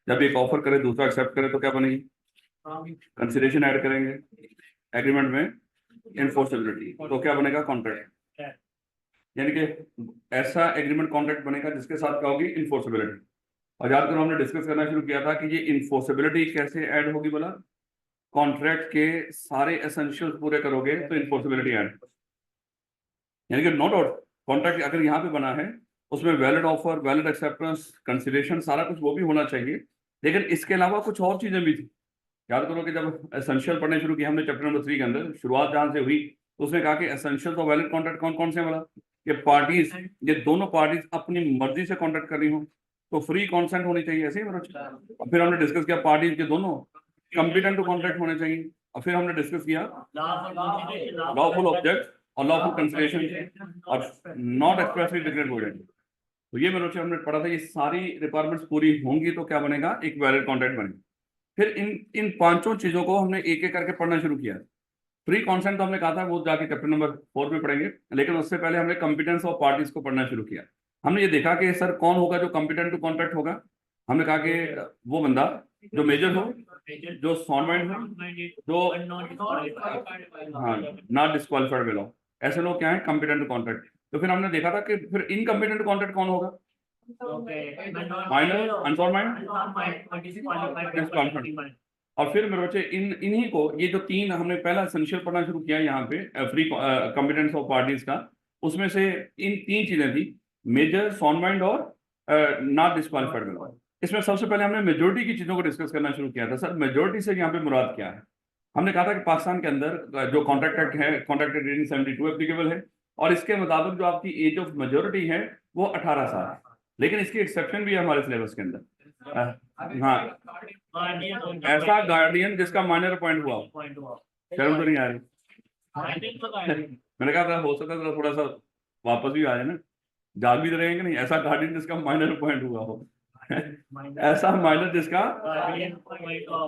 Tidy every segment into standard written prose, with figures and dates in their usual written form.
जब एक ऑफर करे दूसरा एक्सेप्ट करे तो क्या बनेगी? कंसिडरेशन ऐड करेंगे एग्रीमेंट में, इनफोर्सेबिलिटी, तो क्या बनेगा? कॉन्ट्रैक्ट। यानी कि ऐसा एग्रीमेंट कॉन्ट्रैक्ट बनेगा जिसके साथ क्या होगी? इनफोर्सेबिलिटी। और याद करो हमने डिस्कस करना शुरू किया था कि ये इनफोर्सेबिलिटी कैसे ऐड होगी बोला? कॉन्ट्रैक्ट के सारे एसेंशियल पूरे करोगे तो इनफोर्सेबिलिटी ऐड। यानी कि नो डाउट कॉन्ट्रैक्ट अगर यहाँ पे बना है उसमें valid offer, valid acceptance, consideration, सारा कुछ वो भी होना चाहिए, लेकिन इसके अलावा कुछ और चीजें भी थी। याद करो कि जब एसेंशियल पढ़ने शुरू किया हमने चैप्टर नंबर 3 के अंदर, शुरुआत जहां से हुई तो उसने कहा कि एसेंशियल तो वैलिड कॉन्ट्रैक्ट कौन कौन से हैं बोला? ये पार्टीज, ये दोनों पार्टीज अपनी मर्जी से कॉन्ट्रैक्ट कर रही हो तो फ्री कॉन्सेंट होनी चाहिए, ऐसे ही मेरा। और फिर हमने डिस्कस किया पार्टीज के दोनों कॉम्पिटेंट टू कॉन्ट्रैक्ट होने चाहिए। और फिर हमने डिस्कस किया लॉफुल ऑब्जेक्ट और लॉफुल कंसिडरेशन और नॉट एक्सप्रेसली डिक्लेयर्ड वोइड। तो ये मेरे हमने पढ़ा था, ये सारी रिक्वायरमेंट्स पूरी होंगी तो क्या बनेगा? एक वैलिड कॉन्ट्रैक्ट बनेगा। फिर इन इन पांचों चीजों को हमने एक एक करके पढ़ना शुरू किया। फ्री कॉन्सेंट तो हमने कहा था वो जाके चैप्टर नंबर 4 में पढ़ेंगे, लेकिन उससे पहले हमने कॉम्पिटेंस ऑफ पार्टीज को पढ़ना शुरू किया। हमने ये देखा कि सर कौन होगा जो कॉम्पिटेंट टू कॉन्ट्रैक्ट होगा? हमने कहा कि वो बंदा जो मेजर हो, जो सॉन माइंड हो, जो हाँ नॉट डिस्क्वालिफाइड लॉ, ऐसे लोग क्या है? Competent to contract. तो फिर हमने देखा था कि फिर इनकॉम्पिटेंट टू कॉन्ट्रैक्ट कौन होगा? Minor, unsound mind, disqualified. और फिर मेरे बच्चे इन्हीं को, ये जो तीन हमने पहला एसेंशियल पढ़ना शुरू किया यहाँ पे फ्री कॉम्पिटेंस ऑफ पार्टीज का, उसमें से इन तीन चीजें थी, मेजर, सॉन माइंड और नॉट डिस्क्वालिफाइड। इसमें सबसे पहले हमने मेजोरिटी की चीजों को डिस्कस करना शुरू किया था। सर मेजोरिटी से यहाँ पे मुराद क्या है? हमने कहा था कि पाकिस्तान के अंदर जो कॉन्ट्रैक्ट एक्ट है, कॉन्ट्रैक्ट एक्ट 1872 एप्लीकेबल है, और इसके मुताबिक जो आपकी एज ऑफ मेजोरिटी है वो 18 साल है। लेकिन इसकी एक्सेप्शन भी है हमारे सिलेबस के अंदर। हाँ, ऐसा गार्डियन जिसका माइनर अपॉइंट हुआ। शर्म तो नहीं आ रही? मैंने कहा था हो सकता है थोड़ा सा वापस भी आ जाए ना, जाग भी रहेंगे नहीं। ऐसा गार्डियन जिसका माइनर अपॉइंट हुआ हो ऐसा माइनर जिसका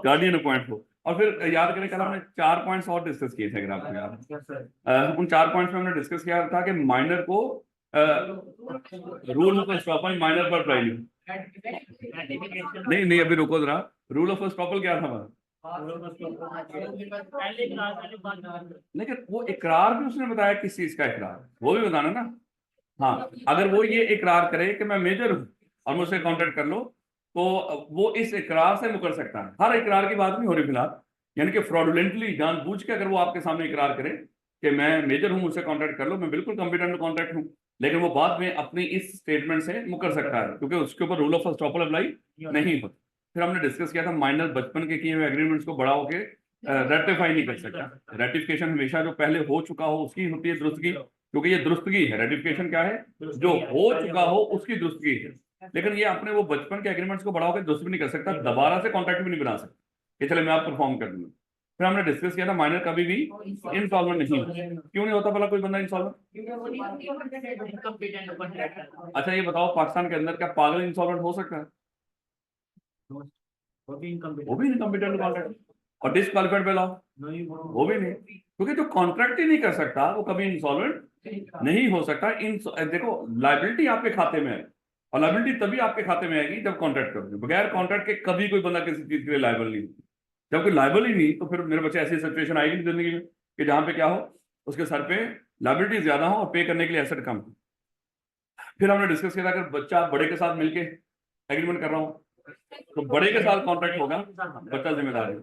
गार्डियन अपॉइंट हो। और फिर याद करें कल हमने 4 पॉइंट्स और डिस्कस किए थे, अगर आपको याद। उन 4 पॉइंट्स में हमने डिस्कस किया था कि माइनर को रूल ऑफ एस्टॉपल माइनर पर अप्लाई नहीं नहीं, अभी रुको जरा। रूल ऑफ एस्टॉपल क्या था हमारा? लेकिन वो इकरार भी उसने बताया, किस चीज का इकरार वो भी बताना ना। हाँ, अगर वो ये इकरार करे कि मैं मेजर हूं और मुझसे कॉन्ट्रैक्ट कर लो, तो वो इस इकरार से मुकर सकता है। हर इकरार की बात नहीं हो रही फिलहाल, यानी कि फ्रॉडुलेंटली जानबूझ के अगर वो आपके सामने इकरार करे कि मैं मेजर हूं, मुझसे कॉन्ट्रैक्ट कर लो, मैं बिल्कुल कॉम्पिटेंट कॉन्ट्रैक्ट हूं, लेकिन वो बाद में अपनी इस स्टेटमेंट से मुकर सकता है क्योंकि उसके ऊपर रूल ऑफ एस्टॉपल अप्लाई नहीं होता। फिर हमने डिस्कस किया था माइनर बचपन के किए हुए एग्रीमेंट्स को बड़ा होके रेटिफाई नहीं कर सकता। रेटिफिकेशन हमेशा जो पहले हो चुका हो उसकी होती है दुरुस्तगी, क्योंकि ये दुरुस्तगी है। रेटिफिकेशन क्या है? जो हो चुका हो उसकी दुरुस्तगी है। लेकिन ये अपने वो बचपन के एग्रीमेंट्स को बड़ा होकर दुरुस्त भी नहीं कर सकता, दोबारा से कॉन्ट्रैक्ट भी नहीं बना सकता कि चले मैं आप परफॉर्म कर दूंगा। फिर हमने डिस्कस किया था माइनर कभी भी इंसॉल्वेंट नहीं होता। क्यों नहीं होता भला कोई बंदा इंसॉल्वेंट? अच्छा ये बताओ, पाकिस्तान के अंदर क्या पागल इंसॉल्वेंट हो सकता है? वो भी इनकम्पिटेंट कॉन्ट्रैक्ट। और डिसक्वालिफाइड पे लाओ, वो भी नहीं, क्योंकि जो कॉन्ट्रैक्ट ही नहीं कर सकता वो कभी इंसॉल्वेंट नहीं हो सकता। इन देखो, लाइबिलिटी आपके खाते में है, और लाइबिलिटी तभी आपके खाते में आएगी जब कॉन्ट्रैक्ट करोगे। बगैर कॉन्ट्रैक्ट के कभी कोई बंदा किसी चीज के लिए लाइबल नहीं। जब कोई लाइबल ही नहीं तो फिर मेरे बच्चे ऐसी सिचुएशन आएगी नहीं जिंदगी में कि जहां पे क्या हो, उसके सर पे लाइबिलिटी ज्यादा हो और पे करने के लिए एसेट कम हो। फिर हमने डिस्कस किया था अगर बच्चा बड़े के साथ मिलके एग्रीमेंट कर रहा हूँ तो बड़े के साथ कॉन्ट्रैक्ट होगा, बच्चा जिम्मेदार है।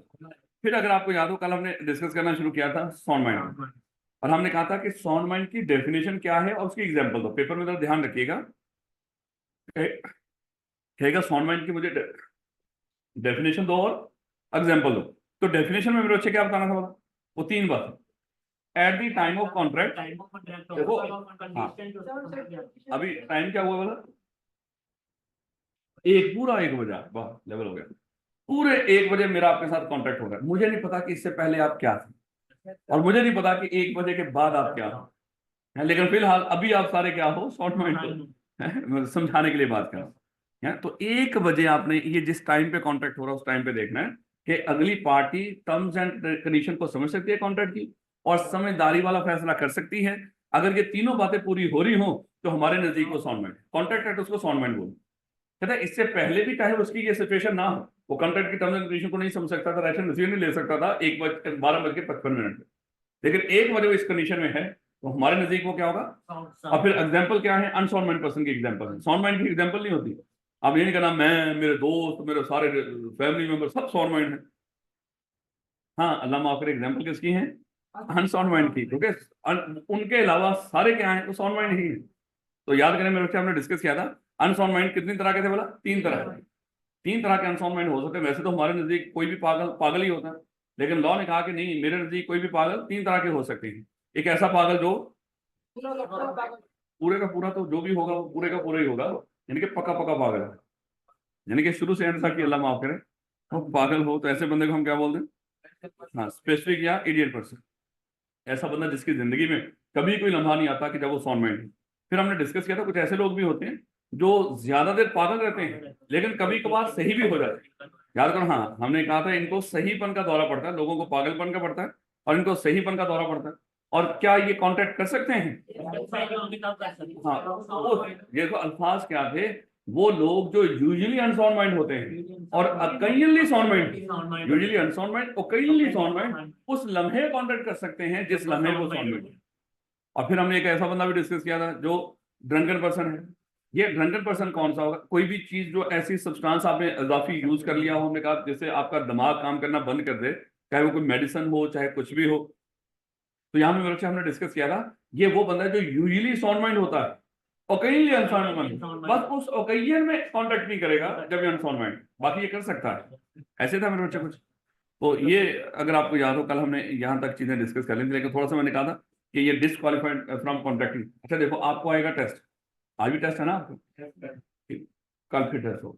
फिर अगर आपको याद हो कल हमने डिस्कस करना शुरू किया था सॉन माइंड, और हमने कहा था कि सॉन माइंड की डेफिनेशन क्या है और उसकी एग्जांपल दो। पेपर में जरा ध्यान रखिएगा, कहेगा सॉन माइंड की मुझे डेफिनेशन दो और एग्जांपल दो। तो डेफिनेशन में मेरे बच्चे क्या बताना था? वो 3 बात। At the time of contract, देखो हाँ, अभी टाइम क्या हुआ बोला? पूरा 1 बजा, वाह लेवल हो गया। पूरे 1 बजे मेरा आपके साथ कॉन्ट्रैक्ट हो रहा है। मुझे नहीं पता कि इससे पहले आप क्या थे, और मुझे नहीं पता कि 1 बजे के बाद आप क्या हो, लेकिन फिलहाल अभी आप सारे क्या हो, शॉर्ट माइंड समझाने के लिए बात कर रहा हूं। तो 1 बजे आपने ये जिस टाइम पे कॉन्ट्रैक्ट हो रहा है उस टाइम पे देखना है कि अगली पार्टी टर्म्स एंड कंडीशन को समझ सकती है कॉन्ट्रैक्ट की, और समझदारी वाला फैसला कर सकती है। अगर ये तीनों बातें पूरी हो रही हो तो हमारे नजदीक को सॉन्ड माइंड कॉन्ट्रैक्ट है, तो उसको सॉन्ड माइंड बोलो। कहता है इससे पहले भी चाहे उसकी ये सिचुएशन ना हो, वो कॉन्ट्रैक्ट की टर्म्स एंड कंडीशन को नहीं समझ सकता था, रैशनल डिसीजन नहीं ले सकता था 12:55 पे, लेकिन एक बजे वो इस कंडीशन में है, तो हमारे नजदीक वो क्या होगा। और फिर एग्जाम्पल क्या है, अनसाउंड माइंड पर्सन की एग्जाम्पल है, साउंड माइंड की एग्जाम्पल नहीं होती। अब ये नहीं कहना मैं, मेरे दोस्त, मेरे सारे फैमिली मेंबर सब साउंड माइंड है। हाँ, अल्लाह माफ करे, एग्जाम्पल किसकी है, अनसाउंड माइंड की, क्योंकि उनके अलावा सारे क्या है, वो साउंड माइंड ही है। तो याद करें मेरे बच्चे, हमने डिस्कस किया था अनसाउंड माइंड कितनी तरह के थे, बोला 3 तरह के। 3 तरह के अनसाउंड माइंड हो सकते हैं। वैसे तो हमारे नजदीक कोई भी पागल पागल ही होता है, लेकिन लॉ ने कहा कि नहीं, मेरे नजदीक कोई भी पागल 3 तरह के हो सकते हैं। एक ऐसा पागल जो पूरे का पूरा, तो जो भी होगा वो पूरे का पूरा ही होगा, यानी कि पक्का पक्का पागल है, यानी कि शुरू से एंड तक, अल्लाह माफ करे, वो पागल हो, तो ऐसे बंदे को हम क्या बोलते हैं, हाँ, स्पेसिफिक या इडियट पर्सन। ऐसा बंदा जिसकी जिंदगी में कभी कोई लम्हा नहीं आता कि जब वो सॉन माइंड है। फिर हमने डिस्कस किया था कुछ ऐसे लोग भी होते हैं जो ज्यादा देर पागल रहते हैं, लेकिन कभी कभार सही भी हो जाते हैं। याद करो, हाँ, हमने कहा था इनको सहीपन का दौरा पड़ता है, लोगों को पागलपन का पड़ता है और इनको सहीपन का दौरा पड़ता है। और क्या ये कॉन्टेक्ट कर सकते हैं, हाँ, ये तो अल्फाज क्या थे, वो लोग जो यूजुअली अनसाउंड माइंड होते हैं और occasionally sound mind, usually unsound mind, occasionally sound mind, उस लम्हे कॉन्टेक्ट कर सकते हैं जिस लम्हे वो साउंड माइंड। और फिर हमने एक ऐसा बंदा भी डिस्कस किया था जो ड्रंकन पर्सन है। ये ड्रंकन पर्सन कौन सा होगा, कोई भी चीज जो ऐसी सब्सटेंस आपने इजाफी यूज कर लिया हो, हमने कहा जैसे आपका दिमाग काम करना बंद कर दे, चाहे वो कोई मेडिसिन हो चाहे कुछ भी हो। तो यहाँ पे मेरे से हमने डिस्कस किया था, ये वो बंदा है जो यूजुअली साउंड माइंड होता है, ओकेजनली अनसाउंड माइंड, बस उस ओकेजन में कॉन्टेक्ट नहीं करेगा जब ये अनसाउंड माइंड, बाकी ये कर सकता है। ऐसे था मेरे बच्चे कुछ। तो ये अगर आपको याद हो, कल हमने यहाँ तक चीजें डिस्कस कर ली थी, लेकिन थोड़ा सा मैंने कहा था कि ये डिस्क्वालीफाइड फ्रॉम कॉन्ट्रैक्टिंग। अच्छा देखो, आपको आएगा टेस्ट, आज भी टेस्ट है ना आपको, ठीक, कल फिर टेस्ट हो,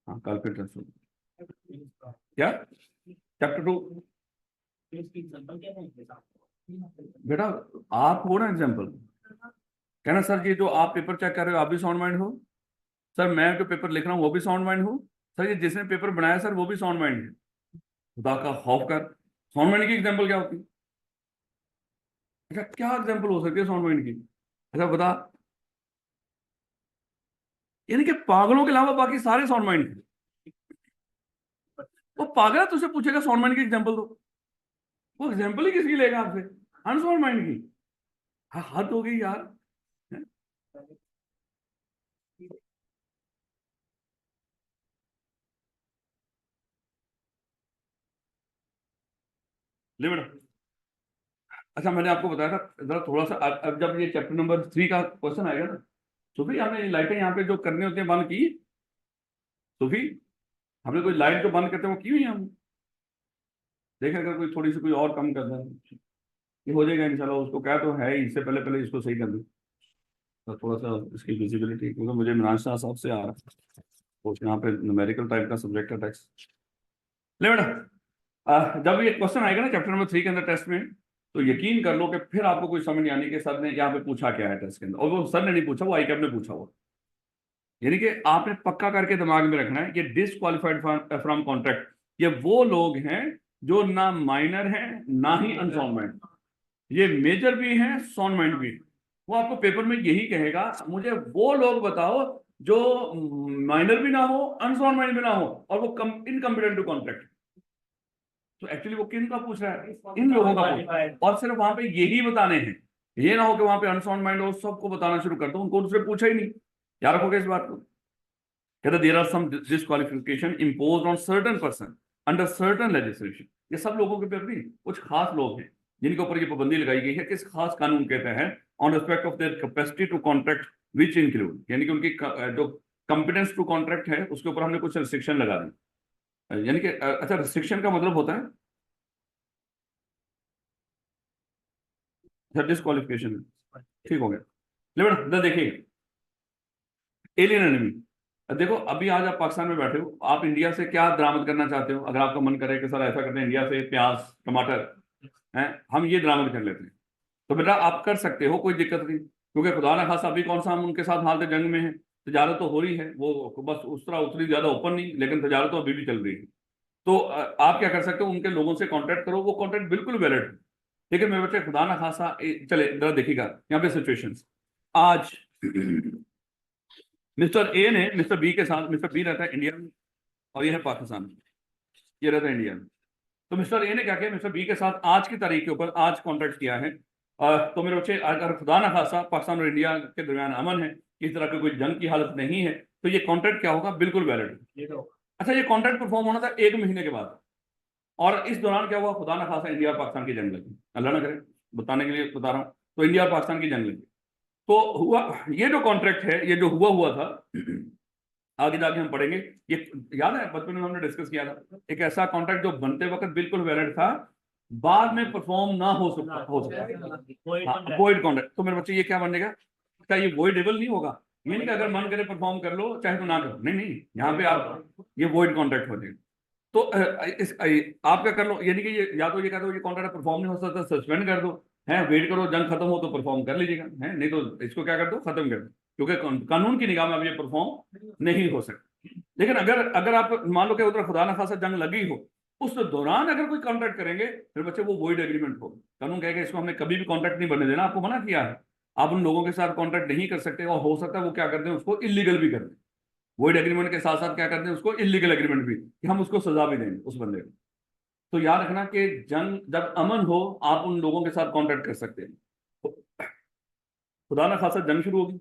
हाँ कल फिर टेस्ट हो, क्या चैप्टर 2, बेटा आप हो ना एग्जाम्पल, कहना सर ये जो आप पेपर चेक कर रहे हो आप भी साउंड माइंड हो, सर मैं जो पेपर लिख रहा हूँ वो भी साउंड माइंड हूँ, सर ये जिसने पेपर बनाया सर वो भी साउंड माइंड है। खुदा का खौफ कर, साउंड माइंड की एग्जाम्पल क्या होती है, अच्छा क्या एग्जाम्पल हो सकती है साउंड माइंड की, अच्छा बता। यानी कि पागलों के अलावा बाकी सारे साउंड माइंड हैं। वो पागल है, तुझसे पूछेगा साउंड माइंड की एग्जाम्पल दो, वो एग्जाम्पल ही किसकी लेगा आपसे, अनसाउंड माइंड की। हाँ, हद हो गई यार। ले बेटा, अच्छा मैंने आपको बताया था जरा थोड़ा सा, अब जब ये चैप्टर नंबर 3 का क्वेश्चन आएगा ना, तो भी हमने लाइटें यहाँ पे जो करने होते हैं बंद की, तो भी हमने कोई लाइट जो बंद करते हैं वो की हुई है हमने, देखें अगर कोई थोड़ी सी कोई और कम कर दें, ये हो जाएगा इंशाल्लाह। उसको क्या तो है, इससे पहले पहले इसको सही कर दूं, तो थोड़ा सा इसकी विजिबिलिटी, क्योंकि मुझे इमरान शाह साहब से आ रहा है, तो यहाँ पे न्यूमेरिकल टाइप का सब्जेक्ट है टेक्स्ट। ले बेटा, जब ये क्वेश्चन आएगा ना चैप्टर नंबर 3 के अंदर टेस्ट में, तो यकीन कर लो कि फिर आपको कोई समझ नहीं आनी कि सर ने यहाँ पे पूछा क्या है टेस्ट के अंदर, और वो सर ने नहीं पूछा, वो आईकैब ने पूछा हुआ। यानी कि आपने पक्का करके दिमाग में रखना है, ये डिसक्वालिफाइड फ्रॉम कॉन्ट्रैक्ट, ये वो लोग हैं जो ना माइनर हैं ना ही अनसाउंड माइंड, ये मेजर भी हैं साउंड माइंड भी। वो आपको पेपर में यही कहेगा, मुझे वो लोग बताओ जो माइनर भी ना हो अनसाउंड माइंड भी ना हो और वो इनकम्पिटेंट टू कॉन्ट्रैक्ट। तो एक्चुअली वो किन का पूछ रहा है, इन लोगों का पूछ रहा है, और सिर्फ वहां पे यही बताने हैं, ये ना हो कि वहां पे अनसाउंड माइंड हो सबको बताना शुरू कर दो, उनको दूसरे पूछा ही नहीं। याद रखोगे इस बात को, कहते there are some disqualification imposed on certain person under certain legislation. ये सब लोगों के ऊपर नहीं, कुछ खास लोग हैं जिनके ऊपर ये पाबंदी लगाई गई है, किस खास कानून के तहत, on respect of their capacity to contract which include, यानी कि उनकी जो कॉम्पिटेंस टू कॉन्ट्रैक्ट है उसके ऊपर हमने कुछ रिस्ट्रिक्शन लगा दी। यानी कि अच्छा, रिस्ट्रिक्शन का मतलब होता है डिस्क्वालिफिकेशन, ठीक हो गया। लेकिन देखिए, एलियन एनिमी, देखो अभी आज आप पाकिस्तान में बैठे हो, आप इंडिया से क्या दरामद करना चाहते हो, अगर आपका मन करे कि सर ऐसा करते हैं इंडिया से प्याज टमाटर हैं, हम ये दरामद कर लेते हैं, तो बेटा आप कर सकते हो, कोई दिक्कत नहीं, क्योंकि खुदा ना खासा अभी कौन सा हम उनके साथ हालत जंग में है, तजारत तो हो रही है, वो बस उस तरह उतनी ज्यादा ओपन नहीं, लेकिन तजारत तो अभी भी चल रही है। तो आप क्या कर सकते हो, उनके लोगों से कॉन्टेक्ट करो, वो कॉन्टेक्ट बिल्कुल वैलिड है। लेकिन मेरे बच्चे खुदा ना खासा चले जरा देखिएगा यहाँ पे सिचुएशंस आज मिस्टर ए ने मिस्टर बी के साथ, मिस्टर बी रहता है इंडिया में और ये है पाकिस्तान, ये रहता है इंडिया में। तो मिस्टर ए ने क्या किया, मिस्टर बी के साथ आज की तारीख के ऊपर आज कॉन्ट्रैक्ट किया है। तो मेरे बच्चे, अगर खुदा ना खासा पाकिस्तान और इंडिया के दरमियान अमन है, किसी तरह की कोई जंग की हालत नहीं है, तो ये कॉन्ट्रैक्ट क्या होगा, बिल्कुल वैलिड। अच्छा, ये कॉन्ट्रैक्ट परफॉर्म होना था 1 महीने के बाद, और इस दौरान क्या हुआ, खुदा ना खासा इंडिया और पाकिस्तान की जंग लगी, अल्लाह ना करे, बताने के लिए बता रहा हूँ। तो इंडिया और पाकिस्तान की जंग लगी, तो हुआ ये जो कॉन्ट्रैक्ट है, ये जो हुआ था, आगे जाके हम पढ़ेंगे। ये याद है बचपन में हमने डिस्कस किया था, एक ऐसा कॉन्ट्रैक्ट जो बनते वक्त बिल्कुल वैलिड था, बाद में परफॉर्म ना हो सकता वॉइड कॉन्ट्रैक्ट। तो मेरे बच्चे ये क्या बनेगा, क्या ये वॉइडेबल नहीं होगा, ये नहीं कि अगर मन करे परफॉर्म कर लो चाहे तो ना करो, नहीं नहीं, यहाँ पे आप ये वॉइड कॉन्ट्रैक्ट हो जाएगा। तो आप क्या कर लो, यानी कि ये या तो ये कहते हो ये कॉन्ट्रैक्ट परफॉर्म नहीं हो सकता, सस्पेंड कर दो, है वेट करो जंग खत्म हो तो परफॉर्म कर लीजिएगा, है नहीं तो इसको क्या कर दो, खत्म कर दो, क्योंकि कानून की निगाह में अब ये परफॉर्म नहीं हो सकता। लेकिन अगर अगर आप मान लो कि उधर खुदा ना खासा जंग लगी हो, उस दौरान अगर कोई कॉन्ट्रैक्ट करेंगे, फिर बच्चे वो वॉइड एग्रीमेंट हो, कानून कहेगा इसको हमने कभी भी कॉन्ट्रैक्ट नहीं बनने देना, आपको मना किया है, आप उन लोगों के साथ कॉन्ट्रैक्ट नहीं कर सकते, और हो सकता है वो क्या करते हैं, उसको इलीगल भी कर दें, वॉइड एग्रीमेंट के साथ साथ क्या करते हैं, उसको इलीगल एग्रीमेंट भी, कि हम उसको सजा भी देंगे उस बंदे को। तो याद रखना कि जंग जब अमन हो, आप उन लोगों के साथ कॉन्ट्रैक्ट कर सकते हैं। तो खुदा ना खासा जंग शुरू होगी,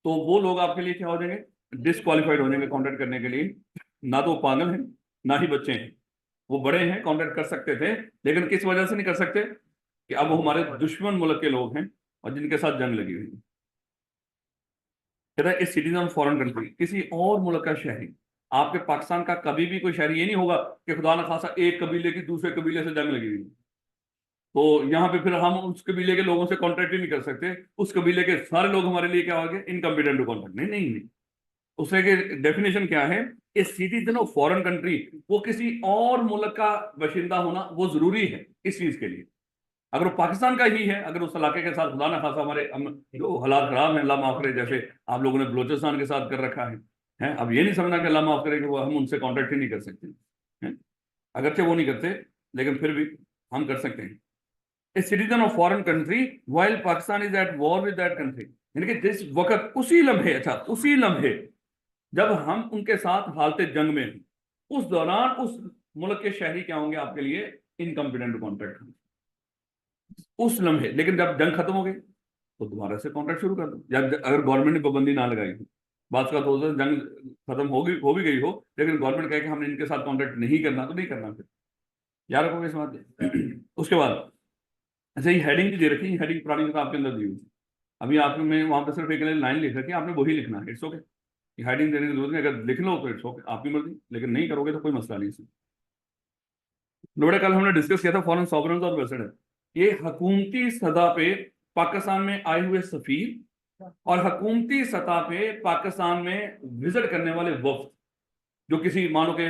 तो वो लोग आपके लिए क्या हो जाएंगे, डिसक्वालीफाइड हो जाएंगे कॉन्ट्रैक्ट करने के लिए। ना तो वो पागल हैं, ना ही बच्चे हैं, वो बड़े हैं, कॉन्ट्रैक्ट कर सकते थे, लेकिन किस वजह से नहीं कर सकते, कि अब वो हमारे दुश्मन मुल्क के लोग हैं और जिनके साथ जंग लगी हुई है। कहता है इस सिटीजन ऑफ फॉरेन कंट्री, किसी और मुल्क का शहरी, आपके पाकिस्तान का कभी भी कोई शहरी, ये नहीं होगा कि खुदा न खासा एक कबीले की दूसरे कबीले से जंग लगी हुई, तो यहाँ पे फिर हम उस कबीले के लोगों से कॉन्ट्रैक्ट ही नहीं कर सकते, उस कबीले के सारे लोग हमारे लिए क्या हो गए, इनकम्पिटेंट टू कॉन्ट्रैक्ट, नहीं नहीं नहीं। उसके के डेफिनेशन क्या है, a citizen of foreign country, वो किसी और मुल्क का बाशिंदा होना वो जरूरी है इस चीज के लिए। अगर वो पाकिस्तान का ही है, अगर उस इलाके के साथ खुदा ना खासा हमारे जो हालात खराब है, अल्लाह माफ करे, जैसे आप लोगों ने बलोचिस्तान के साथ कर रखा है, अब ये नहीं समझना कि अल्लाह माफ करे कि वो हम उनसे कॉन्टेक्ट ही नहीं कर सकते हैं, अगरचे वो नहीं करते, लेकिन फिर भी हम कर सकते हैं। A citizen of foreign country while Pakistan is at war with that country, यानी कि जिस वक्त, उसी लम्हे, अच्छा उसी लम्हे जब हम उनके साथ हालते जंग में हैं, उस दौरान उस मुल्क के शहरी क्या होंगे आपके लिए, इनकम्पिटेंट कॉन्ट्रैक्ट, उस लम्हे। लेकिन जब जंग खत्म हो गई तो दोबारा से कॉन्ट्रैक्ट शुरू कर दो, या अगर गवर्नमेंट ने पाबंदी ना लगाई हो, बात का तो होता है जंग खत्म हो भी गई हो, लेकिन गवर्नमेंट कहे कि हमने इनके साथ कॉन्ट्रैक्ट नहीं करना, तो नहीं करना, फिर याद रखोगे इस बात। उसके बाद अच्छा, ये हेडिंग दे रखी है, हेडिंग पुरानी तो आपके अंदर दी हुई, अभी आपने मैं वहां पर सिर्फ एक लाइन लिख रखी है, आपने वही लिखना है, इट्स ओके, हेडिंग देने की जरूरत नहीं, अगर लिख लो तो इट्स ओके, आपकी मर्जी, लेकिन नहीं करोगे तो कोई मसला नहीं है। नोड़ा कल हमने डिस्कस किया था फॉरेन सॉवरेन्स और एम्बेसडर, ये हकूमती सतह पे पाकिस्तान में आए हुए सफीर और हकूमती सतह पे पाकिस्तान में विजिट करने वाले वफ्द, जो किसी मानो के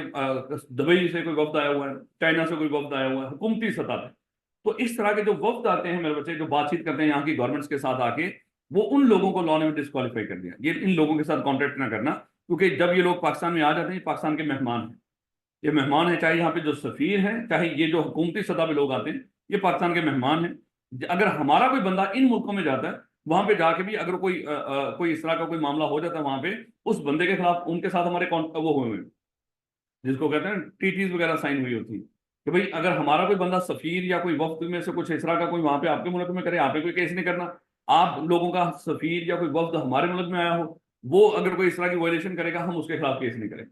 दुबई से कोई वफ्द आया हुआ है, चाइना से कोई वफ्द आया हुआ है हुकूमती सतह पे, तो इस तरह के जो वफ्द आते हैं मेरे बच्चे, जो बातचीत करते हैं यहाँ की गवर्नमेंट्स के साथ आके, वो उन लोगों को लॉ ने डिस्क्वालीफाई कर दिया, ये इन लोगों के साथ कॉन्टेक्ट ना करना, क्योंकि जब ये लोग पाकिस्तान में आ जाते हैं, पाकिस्तान के मेहमान हैं, ये मेहमान है, चाहे यहाँ पे जो सफीर हैं, चाहे ये जो हुकूमती सतह पे लोग आते हैं, ये पाकिस्तान के मेहमान हैं। अगर हमारा कोई बंदा इन मुल्कों में जाता है, वहां पे जाके भी अगर कोई इस तरह का कोई मामला हो जाता है वहां पे, उस बंदे के खिलाफ उनके साथ हमारे वो हुए हुए, जिसको कहते हैं टीटीज वगैरह साइन हुई होती है, कि भाई अगर हमारा कोई बंदा सफीर या कोई वफ्द में से कुछ इस तरह का कोई वहां पे आपके मुल्क में करे, यहाँ पे कोई केस नहीं करना, आप लोगों का सफीर या कोई वफ्द हमारे मुल्क में आया हो, वो अगर कोई इस तरह की वायलेशन करेगा, हम उसके खिलाफ केस नहीं करेंगे।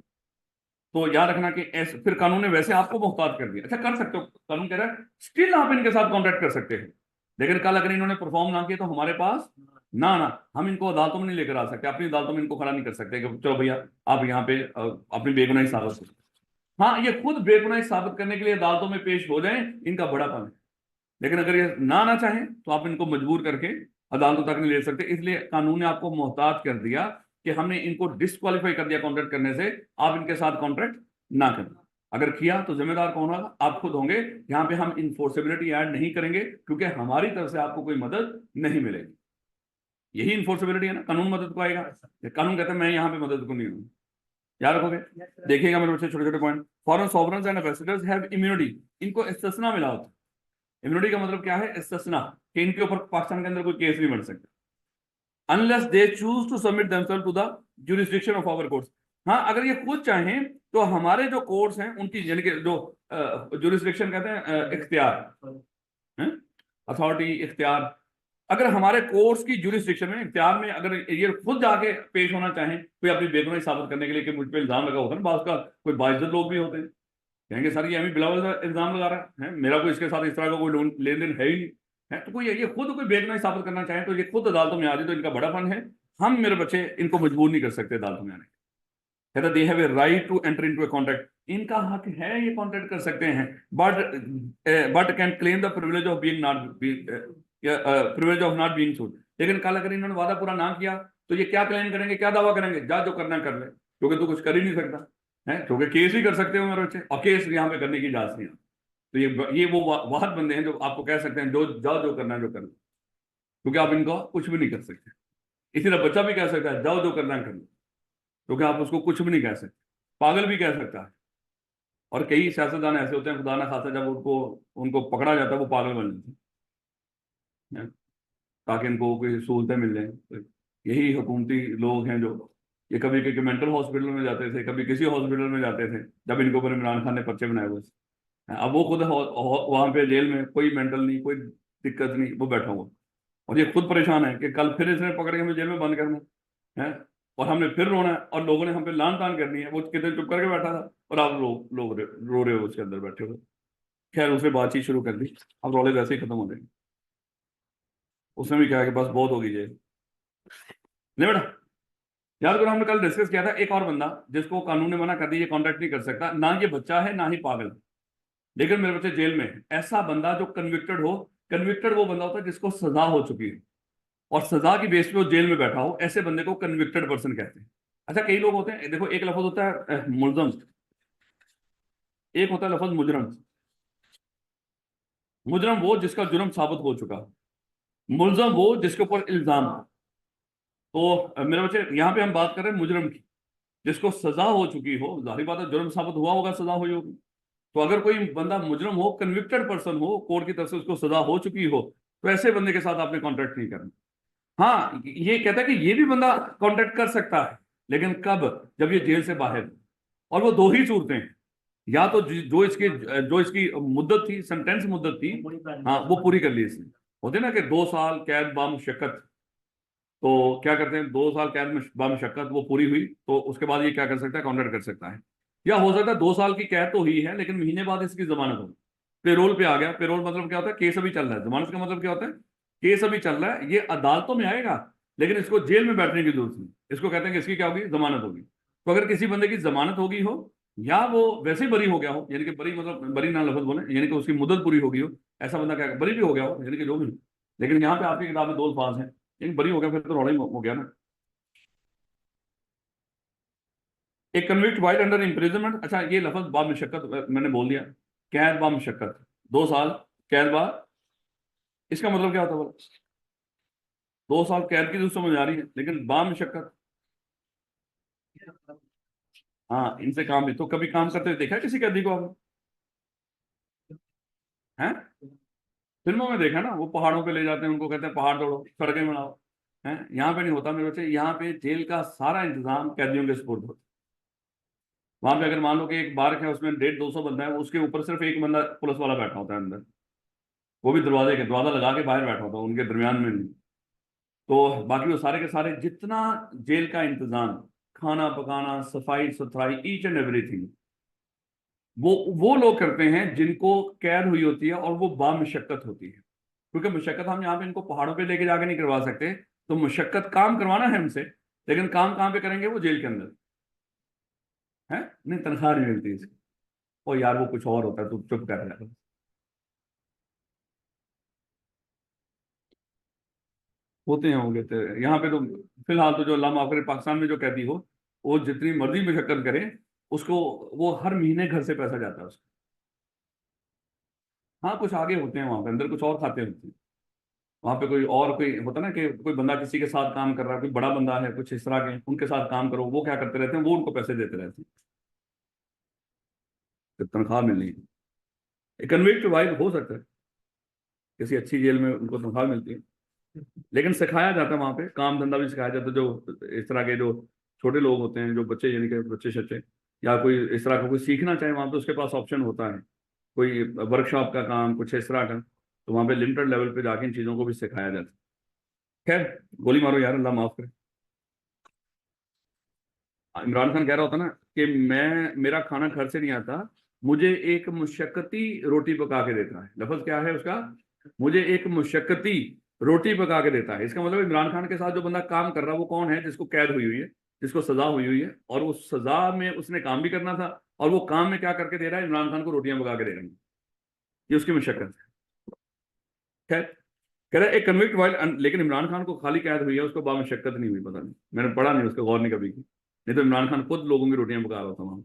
तो याद रखना कि ऐसे फिर कानून ने वैसे आपको मोहताज कर दिया, अच्छा कर सकते हो, कानून कह रहा है स्टिल आप इनके साथ कॉन्ट्रैक्ट कर सकते हैं, लेकिन कल अगर इन्होंने परफॉर्म ना किया तो हमारे पास ना आना, हम इनको अदालतों में नहीं लेकर आ सकते, अपनी अदालतों में इनको खड़ा नहीं कर सकते कि चलो भैया आप यहाँ पे अपनी बेगुनाही साबित करो। हाँ, ये खुद बेगुनाही साबित करने के लिए अदालतों में पेश हो जाए, इनका बड़ापन है, लेकिन अगर ये ना आना चाहें तो आप इनको मजबूर करके अदालतों तक नहीं ले सकते, इसलिए कानून ने आपको मोहताज कर दिया कि हमने इनको डिस्क्वालीफाई कर दिया कॉन्ट्रैक्ट करने से, आप इनके साथ कॉन्ट्रैक्ट ना करें, अगर किया तो जिम्मेदार कौन होगा, आप खुद होंगे। यहाँ पे हम इन्फोर्सेबिलिटी ऐड नहीं करेंगे, क्योंकि हमारी तरफ से आपको कोई मदद नहीं मिलेगी, यही इन्फोर्सेबिलिटी है ना, कानून मदद को आएगा, कानून कहता है मैं यहाँ पे मदद को नहीं हूँ, याद रखोगे। देखिएगा मेरे बच्चे छोटे छोटे point, foreign sovereigns and ambassadors have immunity, इनको इस्तिस्ना मिला होता है, इम्यूनिटी का मतलब क्या है, इस्तिस्ना, कि इनके ऊपर पाकिस्तान के अंदर कोई केस नहीं बन सकता, unless they choose to submit themselves to the jurisdiction of our courts. हाँ, अगर ये खुद चाहें तो हमारे जो कोर्ट्स हैं उनकी, यानी कि जो जुरिस्डिक्शन कहते हैं इख्तियार, अथॉरिटी, इख्तियार, अगर हमारे कोर्ट्स की जुरिस्डिक्शन में, इख्तियार में, अगर ये खुद जाके पेश होना चाहें कोई अपनी बेगुनाही साबित करने के लिए कि मुझ पर इल्जाम लगा होता है ना, बात का कोई बाइज्जत लोग भी होते हैं, कहेंगे सर ये हमें बिला वजह इल्जाम लगा रहा है, मेरा कोई इसके साथ इस तरह का कोई लेन देन है ही नहीं है, तो कोई ये खुद कोई बेगुनाही साबित करना चाहे तो ये खुद अदालतों में आ जाए तो इनका बड़ा फन है। हम मेरे बच्चे इनको मजबूर नहीं कर सकते अदालतों में आने। कहता they have a right to enter into a contract, इनका हक है ये कॉन्ट्रैक्ट कर सकते हैं, but can claim the privilege of being not, privilege of not being sued. लेकिन कल अगर इन्होंने वादा पूरा ना किया तो ये क्या क्लेम करेंगे, क्या दावा करेंगे, जा जो करना कर ले, क्योंकि तू कुछ कर ही नहीं सकता है, क्योंकि केस ही कर सकते हो मेरे बच्चे, और केस यहाँ पे करने की इजाजत नहीं है। तो ये वो वाहद बंदे हैं जो आपको कह सकते हैं जो जाओ जो करना है जो कर लो, क्योंकि आप इनको कुछ भी नहीं कर सकते। इसी तरह बच्चा भी कह सकता है जाओ जो करना है कर लो, क्योंकि आप उसको कुछ भी नहीं कह सकते। पागल भी कह सकता है, और कई सियासतदान ऐसे होते हैं खुदा ना खासा जब उनको उनको पकड़ा जाता है वो पागल बन जाते हैं, ताकि इनको कोई सहूलतें मिल जाए। तो यही हुकूमती लोग हैं जो ये कभी किसी मेंटल हॉस्पिटल में जाते थे, कभी किसी हॉस्पिटल में जाते थे जब इनको ऊपर इमरान खान ने पर्चे बनाए हुए थे। अब वो खुद वहां पे जेल में, कोई मेंटल नहीं, कोई दिक्कत नहीं, वो बैठा हुआ, और ये खुद परेशान है कि कल फिर इसने पकड़ के हमें जेल में बंद करना है, और हमने फिर रोना है, और लोगों ने हम पे लान तान करनी है। वो कितने चुप करके बैठा था और आप लोग रो रहे हो उसके अंदर बैठे हुए। खैर उसने बातचीत शुरू कर दी, अब रोले वैसे ही खत्म हो जाएंगे। उसने भी कहा कि बस बहुत होगी जेल, नहीं बेटा। याद करो हमने कल डिस्कस किया था एक और बंदा जिसको कानून ने मना कर दिया, ये कॉन्ट्रैक्ट नहीं कर सकता, ना ये बच्चा है ना ही पागल, लेकिन मेरे बच्चे जेल में है। ऐसा बंदा जो कन्विक्टेड हो, कन्विक्टेड वो बंदा होता है जिसको सजा हो चुकी है और सजा की बेस पे वो जेल में बैठा हो, ऐसे बंदे को कन्विक्टेड पर्सन कहते हैं। अच्छा, कई लोग होते हैं, देखो एक लफ्ज होता है मुलजम, एक होता है लफ्ज मुजरम। मुजरम वो जिसका जुर्म साबित हो चुका, मुलजम वो जिसके ऊपर इल्जाम हो। तो मेरे बच्चे यहाँ पे हम बात कर रहे हैं मुजरम की, जिसको सजा हो चुकी हो, जाहिर बात है जुर्म साबित हुआ होगा, सजा हुई होगी। तो अगर कोई बंदा मुजरम हो, कन्विक्टेड पर्सन हो, कोर्ट की तरफ से उसको सजा हो चुकी हो, तो ऐसे बंदे के साथ आपने कॉन्ट्रैक्ट नहीं करना। हाँ, ये कहता है कि ये भी बंदा कॉन्ट्रैक्ट कर सकता है, लेकिन कब, जब ये जेल से बाहर हो। और वो दो ही सूरतें हैं, या तो जो इसकी मुद्दत थी, सेंटेंस मुद्दत थी, हाँ वो पूरी कर ली इसने। होते ना कि 2 साल कैद बामुशक्कत, तो क्या करते हैं, 2 साल कैद में बामुशक्कत वो पूरी हुई तो उसके बाद ये क्या कर सकता है, कॉन्ट्रैक्ट कर सकता है। या हो सकता है 2 साल की कैद तो हुई है लेकिन महीने बाद इसकी जमानत हो, पेरोल पे आ गया। पेरोल मतलब क्या होता है, केस अभी चल रहा है। जमानत का मतलब क्या होता है, केस अभी चल रहा है, ये अदालतों में आएगा लेकिन इसको जेल में बैठने की जरूरत नहीं, इसको कहते हैं कि इसकी क्या होगी, जमानत होगी। तो अगर किसी बंदे की जमानत होगी हो, या वो वैसे ही बरी हो गया हो, यानी कि बरी मतलब बरी ना लफ्ज बोले, यानी कि उसकी मुद्दत पूरी हो गई हो, ऐसा बंदा क्या बरी भी हो गया हो, यानी कि जो भी। लेकिन यहाँ पे आपकी किताब में 2 अल्फाज हैं, लेकिन बरी हो गया फिर तो रौला ही हो गया ना। एक कन्विक्ट वाइल अंडर इम्प्रिजनमेंट, अच्छा ये लफ्ज बा मुशक्कत मैंने बोल दिया, कैद बा मुशक्कत, 2 साल कैद बा, इसका मतलब क्या होता है बोला, 2 साल कैद की तो समझ आ रही है, लेकिन बा मुशक्कत, हाँ इनसे काम भी, तो कभी काम करते हुए देखा है किसी कैदी को आपने, हैं? फिल्मों में देखा ना, वो पहाड़ों पे ले जाते हैं उनको, कहते हैं पहाड़ तोड़ो सड़कें बनाओ, हैं? यहाँ पे नहीं होता मेरे बच्चे, यहाँ पे जेल का सारा इंतजाम कैदियों के सुपुर्द होता है। वहां पे अगर मान लो कि एक बार है उसमें 150-200 बंदा है, उसके ऊपर सिर्फ एक बंदा पुलिस वाला बैठा होता है अंदर, वो भी दरवाजा लगा के बाहर बैठा होता है, उनके दरमियान में नहीं। तो बाकी वो सारे के सारे जितना जेल का इंतजाम, खाना पकाना, सफाई सुथराई, ईच एंड एवरीथिंग, वो लोग करते हैं जिनको कैद हुई होती है और वो बामशक्कत होती है। क्योंकि मुशक्कत हम यहाँ पे इनको पहाड़ों पे लेके जाके नहीं करवा सकते, तो मुशक्कत काम करवाना है हमसे, लेकिन काम कहाँ पे करेंगे, वो जेल के अंदर है, नहीं तनख्वाह नहीं मिलती इसकी। और यार वो कुछ और होता है, तू चुप कर रहा है। होते हैं होंगे तो यहाँ पे तो फिलहाल तो जो अल्लाह माफ करे पाकिस्तान में जो कैदी हो, वो जितनी मर्जी मुशक्कत करे, उसको वो हर महीने घर से पैसा जाता है उसको। हाँ कुछ आगे होते हैं वहां पे अंदर, कुछ और खाते होते हैं वहां पे। कोई और कोई होता ना कि कोई बंदा किसी के साथ काम कर रहा है, कोई बड़ा बंदा है कुछ इस तरह के, उनके साथ काम करो, वो क्या करते रहते हैं, वो उनको पैसे देते रहते हैं, तो तनख्वाह मिलनी है। कन्विक्ट वाइफ हो सकता है किसी अच्छी जेल में उनको तनख्वाह मिलती है, लेकिन सिखाया जाता है वहां पे, काम धंधा भी सिखाया जाता है। जो इस तरह के जो छोटे लोग होते हैं, जो बच्चे यानी कि बच्चे शच्चे, या कोई इस तरह का कोई सीखना चाहे, वहां पे उसके पास ऑप्शन होता है, कोई वर्कशॉप का काम कुछ इस तरह का, तो वहां पे लिमिटेड लेवल पे जाके इन चीजों को भी सिखाया जाता है। खैर, गोली मारो यार, अल्लाह माफ करे। इमरान खान कह रहा होता ना कि मेरा खाना घर से नहीं आता, मुझे एक मुशक्कती रोटी पका के देता है। लफ्ज क्या है उसका? मुझे एक मुशक्कती रोटी पका के देता है। इसका मतलब इमरान खान के साथ जो बंदा काम कर रहा है वो कौन है? जिसको कैद हुई है, जिसको सजा हुई है, और उस सजा में उसने काम भी करना था, और वो काम में क्या करके दे रहा है? इमरान खान को रोटियां पका के दे रहा है। ये उसकी मुशक्कत है। खैर, कह रहा है एक कन्विक्ट वाइल, लेकिन इमरान खान को खाली कैद हुई है, उसको बामुशक्कत नहीं हुई। पता नहीं, मैंने पढ़ा नहीं, उसका गौर नहीं कभी की। नहीं तो इमरान खान खुद लोगों की रोटियां पका रहा था वहां।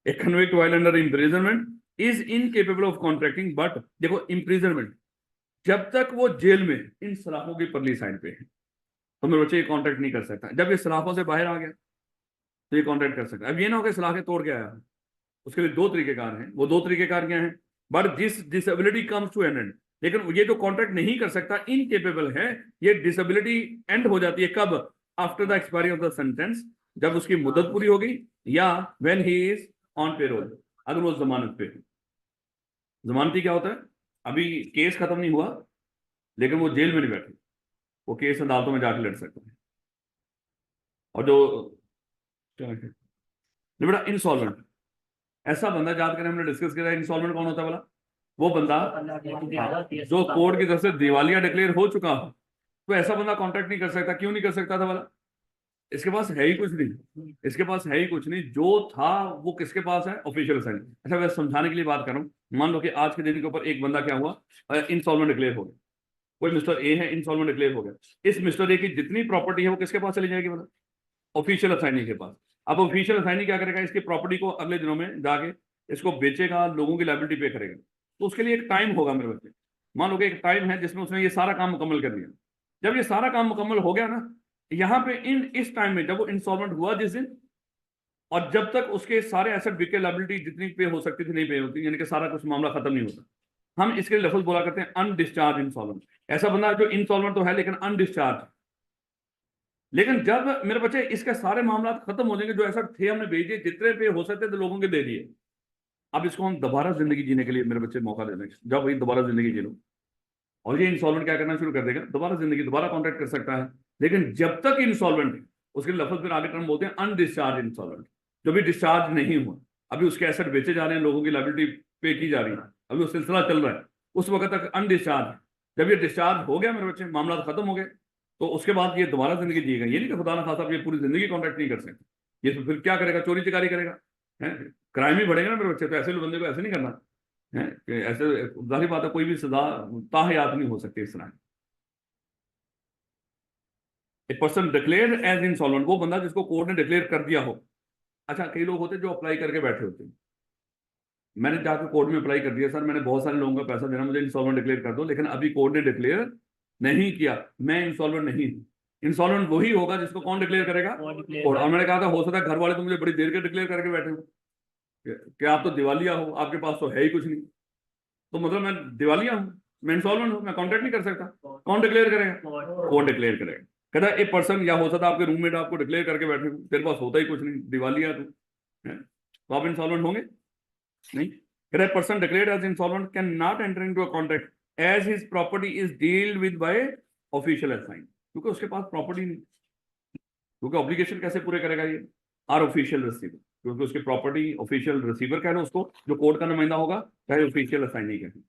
A convict while under imprisonment is incapable of contracting, but देखो imprisonment, जब तक वो जेल में इन सलाखों की परली साइड पे है तो मेरे बच्चे ये कॉन्ट्रैक्ट नहीं कर सकता। जब ये सलाखों से बाहर आ गया तो ये कॉन्ट्रैक्ट कर सकता है। अब ये ना हो कि सलाखें तोड़ के आया, उसके लिए दो तरीकेकार हैं। वो दो तरीकेकार क्या हैं? But this disability comes to an end. लेकिन ये जो कॉन्ट्रैक्ट नहीं कर सकता, इनकेपेबल है, ये डिसेबिलिटी एंड हो जाती है कब? After the expiry of the sentence, जब उसकी मुद्दत पूरी हो गई, या when he is on payroll, अगर वो जमानत पे है। जमानती क्या होता है? अभी केस खत्म नहीं हुआ, लेकिन वो जेल में नहीं बैठे, वो केस अदालतों में जाके लड़ सकते हैं। और जो बेटा इंसॉल्वेंट, ऐसा बंदा याद करें, हमने डिस्कस किया इंसॉल्वेंट कौन होता है बोला? वो बंदा जो कोर्ट की तरफ से दिवालिया डिक्लेयर हो चुका हो, तो ऐसा बंदा कॉन्ट्रैक्ट नहीं कर सकता। क्यों नहीं कर सकता था बोला? इसके पास है ही कुछ नहीं, इसके पास है ही कुछ नहीं। जो था वो किसके पास है? Official sign. अच्छा, मैं समझाने के लिए बात कर रहा हूँ। मान लो कि आज के दिन के ऊपर एक बंदा क्या हुआ, इंसॉल्वेंट डिक्लेयर हो गया। कोई मिस्टर ए है, इंसॉल्वेंट डिक्लेयर हो गया। इस मिस्टर ए की जितनी प्रॉपर्टी है वो किसके पास चली जाएगी बोला? ऑफिशियल असाइनी के पास। अब ऑफिशियल असाइनी क्या करेगा? इसकी प्रॉपर्टी को अगले दिनों में जाके इसको बेचेगा, लोगों की लायबिलिटी पे करेगा। तो उसके लिए एक टाइम होगा मेरे बच्चे। मान लो कि एक टाइम है जिसमें उसने ये सारा काम मुकम्मल कर दिया। जब ये सारा काम मुकम्मल हो गया ना, यहाँ पे इस टाइम में जब वो इंसॉल्वेंट हुआ जिस दिन, और जब तक उसके सारे एसेट बिके, लायबिलिटी जितनी पे हो सकती थी नहीं पे होती, यानी कि सारा कुछ मामला खत्म नहीं होता, हम इसके लिए लफ्ज बोला करते हैं अनडिस्चार्ज इंसॉल्वेंट। ऐसा बंदा जो इंसॉल्वेंट तो है लेकिन अनडिस्चार्ज। लेकिन जब मेरे बच्चे इसके सारे मामला खत्म हो जाएंगे, जो ऐसा थे हमने भेज दिए, जितने पे हो सकते थे लोगों के दे दिए, अब इसको हम दोबारा जिंदगी जीने के लिए मेरे बच्चे मौका दे देंगे। जब भाई दोबारा जिंदगी जी लो, और ये इंसॉल्वेंट क्या करना शुरू कर देगा? दोबारा जिंदगी, दोबारा कॉन्ट्रैक्ट कर सकता है। लेकिन जब तक इंसॉल्वेंट है, उसके लफ्ज फिर आगे टर्म बोलते हैं अनडिस्चार्ज इंसॉल्वेंट। जो भी डिस्चार्ज नहीं हुआ, अभी उसके एसेट बेचे जा रहे हैं, लोगों की लायबिलिटी पे की जा रही है, अभी वो सिलसिला चल रहा है, उस वक्त तक अनडिस्चार्ज है। जब ये डिस्चार्ज हो गया मेरे बच्चे, मामला खत्म हो गए, तो उसके बाद ये दोबारा जिंदगी जिएगा। ये नहीं कि खुदा ना खासा ये पूरी जिंदगी कॉन्ट्रैक्ट नहीं कर सकते। ये तो फिर क्या करेगा? चोरी चिकारी करेगा, है, क्राइम ही बढ़ेगा ना मेरे बच्चे। तो ऐसे बंदे को ऐसे नहीं करना है कि ऐसे, जाहिर बात है कोई भी सजा ताहयात नहीं हो सकती इस तरह। A person declare as insolvent, वो बंदा जिसको कोर्ट ने डिक्लेयर कर दिया हो। अच्छा, कई लोग होते हैं जो अप्लाई करके बैठे होते हैं, मैंने जाकर कोर्ट में अप्लाई कर दिया, सर मैंने बहुत सारे लोगों का पैसा देना, मुझे इंसॉल्वेंट डिक्लेयर कर दो, लेकिन अभी कोर्ट ने डिक्लेयर नहीं किया, मैं इंसॉल्वेंट नहीं हूं। इंसॉल्वेंट वही होगा जिसको कौन डिक्लेयर करेगा? कोर्ट। और मैंने कहा था हो सकता है घर वाले तो मुझे बड़ी देर के डिक्लेयर करके बैठे हो कि आप तो दिवालिया हो, आपके पास तो है ही कुछ नहीं, तो मतलब मैं दिवालिया हूं, मैं इंसॉल्वेंट हूं, मैं कॉन्ट्रैक्ट नहीं कर सकता। कौन डिक्लेयर करेगा? कोर्ट डिक्लेयर करेगा। कहता है एक पर्सन, या हो सकता है आपके रूममेट आपको डिक्लेयर करके बैठे हो, तेरे पास होता ही कुछ नहीं, दिवालिया तू है, तो आप इंसॉल्वेंट होंगे नहीं। कहता है person declared as insolvent can not enter into a contract as his property is dealt with by official assign, क्योंकि उसके पास प्रॉपर्टी नहीं, क्योंकि ऑब्लिगेशन कैसे पूरे करेगा ये? आर ऑफिशियल रिसीवर, क्योंकि उसकी प्रॉपर्टी ऑफिशियल रिसीवर कह रहे उसको, जो कोर्ट का नुमाइंदा होगा, चाहे ऑफिशियल असाइन नहीं कहे,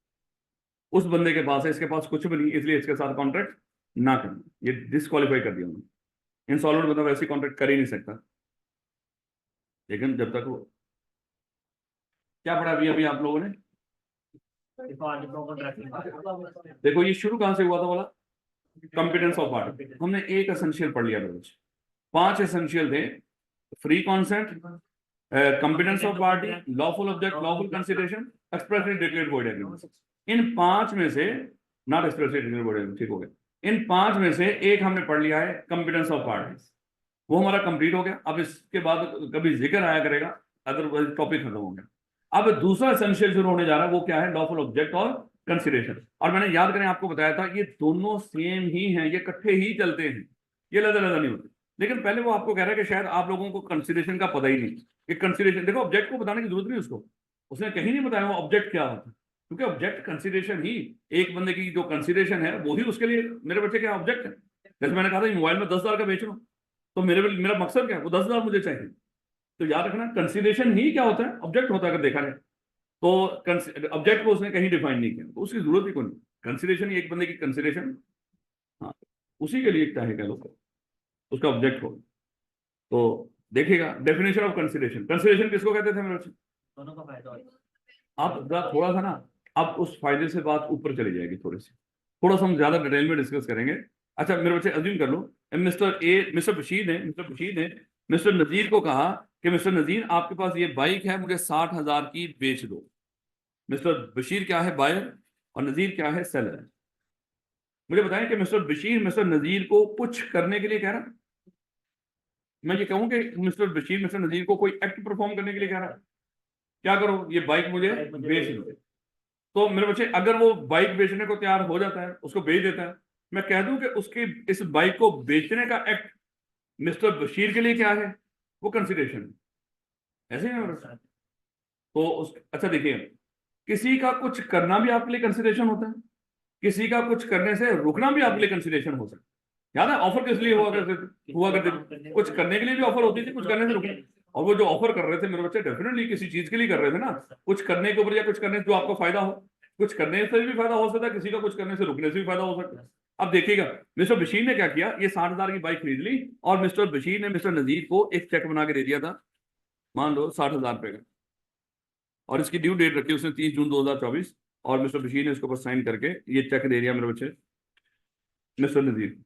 उस बंदे के पास है, इसके पास कुछ भी नहीं, इसलिए इसके साथ कॉन्ट्रैक्ट ना करना। ये डिस्क्वालीफाई कर दिया उन्होंने। इंसॉल्वेंट मतलब वैसे कॉन्ट्रैक्ट कर ही नहीं सकता। लेकिन जब तक वो, क्या पढ़ा अभी अभी आप लोगों ने? देखो ये शुरू कहां से हुआ था बोला? Competence of party. हमने एक एसेंशियल पढ़ लिया रोज, 5 एसेंशियल थे। Free consent, competence of party, lawful object, lawful consideration, expressly declared void agreement. इन 5 में से, not expressly declared void agreement, ठीक हो गया। इन 5 में से एक हमने पढ़ लिया है, कॉम्पिटेंस ऑफ पार्टी, वो हमारा कंप्लीट हो गया। अब इसके बाद कभी जिक्र आया करेगा, अदरवाइज टॉपिक खत्म हो गया। अब दूसरा एसेंशियल शुरू होने जा रहा है, वो क्या है? लॉफुल ऑब्जेक्ट और कंसिडरेशन। और मैंने याद करें आपको बताया था ये दोनों सेम ही हैं, ये इकट्ठे ही चलते हैं, ये अलग अलग नहीं होते। लेकिन पहले वो आपको कह रहा है कि शायद आप लोगों को कंसिडरेशन का पता ही नहीं कि कंसिडरेशन, देखो ऑब्जेक्ट को बताने की जरूरत नहीं उसको, उसने कहीं नहीं बताया वो ऑब्जेक्ट क्या होता है, क्योंकि ऑब्जेक्ट कंसिडरेशन ही, एक बंदे की जो कंसिडरेशन है वो ही उसके लिए मेरे बच्चे क्या ऑब्जेक्ट है। जैसे मैंने कहा था मोबाइल में 10,000 का बेच रहा हूँ, तो मेरा मकसद क्या है, वो 10,000 मुझे चाहिए। तो याद रखना कंसिडरेशन ही क्या होता है, ऑब्जेक्ट होता है अगर देखा जाए तो। ऑब्जेक्ट को उसने कहीं डिफाइन नहीं किया, तो उसकी जरूरत ही कोई नहीं। कंसिडरेशन ही एक बंदे की कंसिडरेशन, हाँ, उसी के लिए चाहे कह लो उसका ऑब्जेक्ट हो। तो देखिएगा डेफिनेशन ऑफ कंसिडरेशन, कंसिडरेशन किसको कहते थे मेरे बच्चे, दोनों का फायदा हो। आप थोड़ा सा ना, अब उस फायदे से बात ऊपर चली जाएगी थोड़ी सी, थोड़ा सा हम ज्यादा डिटेल में डिस्कस करेंगे। अच्छा मेरे बच्चे अज्यूम कर लो मिस्टर बशीर ने मिस्टर नजीर को कहा कि मिस्टर नजीर आपके पास ये बाइक है, मुझे 60,000 की बेच दो। मिस्टर बशीर क्या है, बायर, और नजीर क्या है, सेलर। मुझे बताएं कि मिस्टर बशीर मिस्टर नजीर को कुछ करने के लिए कह रहा है, मैं ये कहूं कि मिस्टर बशीर मिस्टर नजीर को कोई एक्ट परफॉर्म करने के लिए कह रहा है, क्या करो ये बाइक मुझे बेच दो। तो मेरे बच्चे अगर वो बाइक बेचने को तैयार हो जाता है, उसको बेच देता है, मैं कह दूं कि उसकी इस बाइक को बेचने का एक्ट मिस्टर बशीर के लिए क्या है, वो कंसिडरेशन, ऐसे ही है मेरे बच्चे। तो उस अच्छा देखिए, किसी का कुछ करना भी आपके लिए कंसिडरेशन होता है, किसी का कुछ करने से रुकना भी आपके लिए कंसिडरेशन हो सकता है। याद है ऑफर किस लिए हुआ करते थे, कुछ करने के लिए भी ऑफर होती थी, कुछ करने से रुकने। और वो जो ऑफर कर रहे थे मेरे बच्चे डेफिनेटली किसी चीज के लिए कर रहे थे ना, कुछ करने के ऊपर या कुछ करने से जो आपको फायदा हो, कुछ करने से भी फायदा हो सकता है, किसी का कुछ करने से रुकने से भी फायदा हो सकता है। अब देखिएगा मिस्टर बशीर ने क्या किया, ये 60,000 की बाइक खरीद ली और मिस्टर बशीर ने मिस्टर नजीर को एक चेक बना के दे दिया था, मान लो 60,000 रुपए का, और इसकी ड्यू डेट रखी उसने 30 जून 2024, और मिस्टर बशीर ने इसके ऊपर साइन करके ये चेक दे दिया मेरे बच्चे मिस्टर नजीर।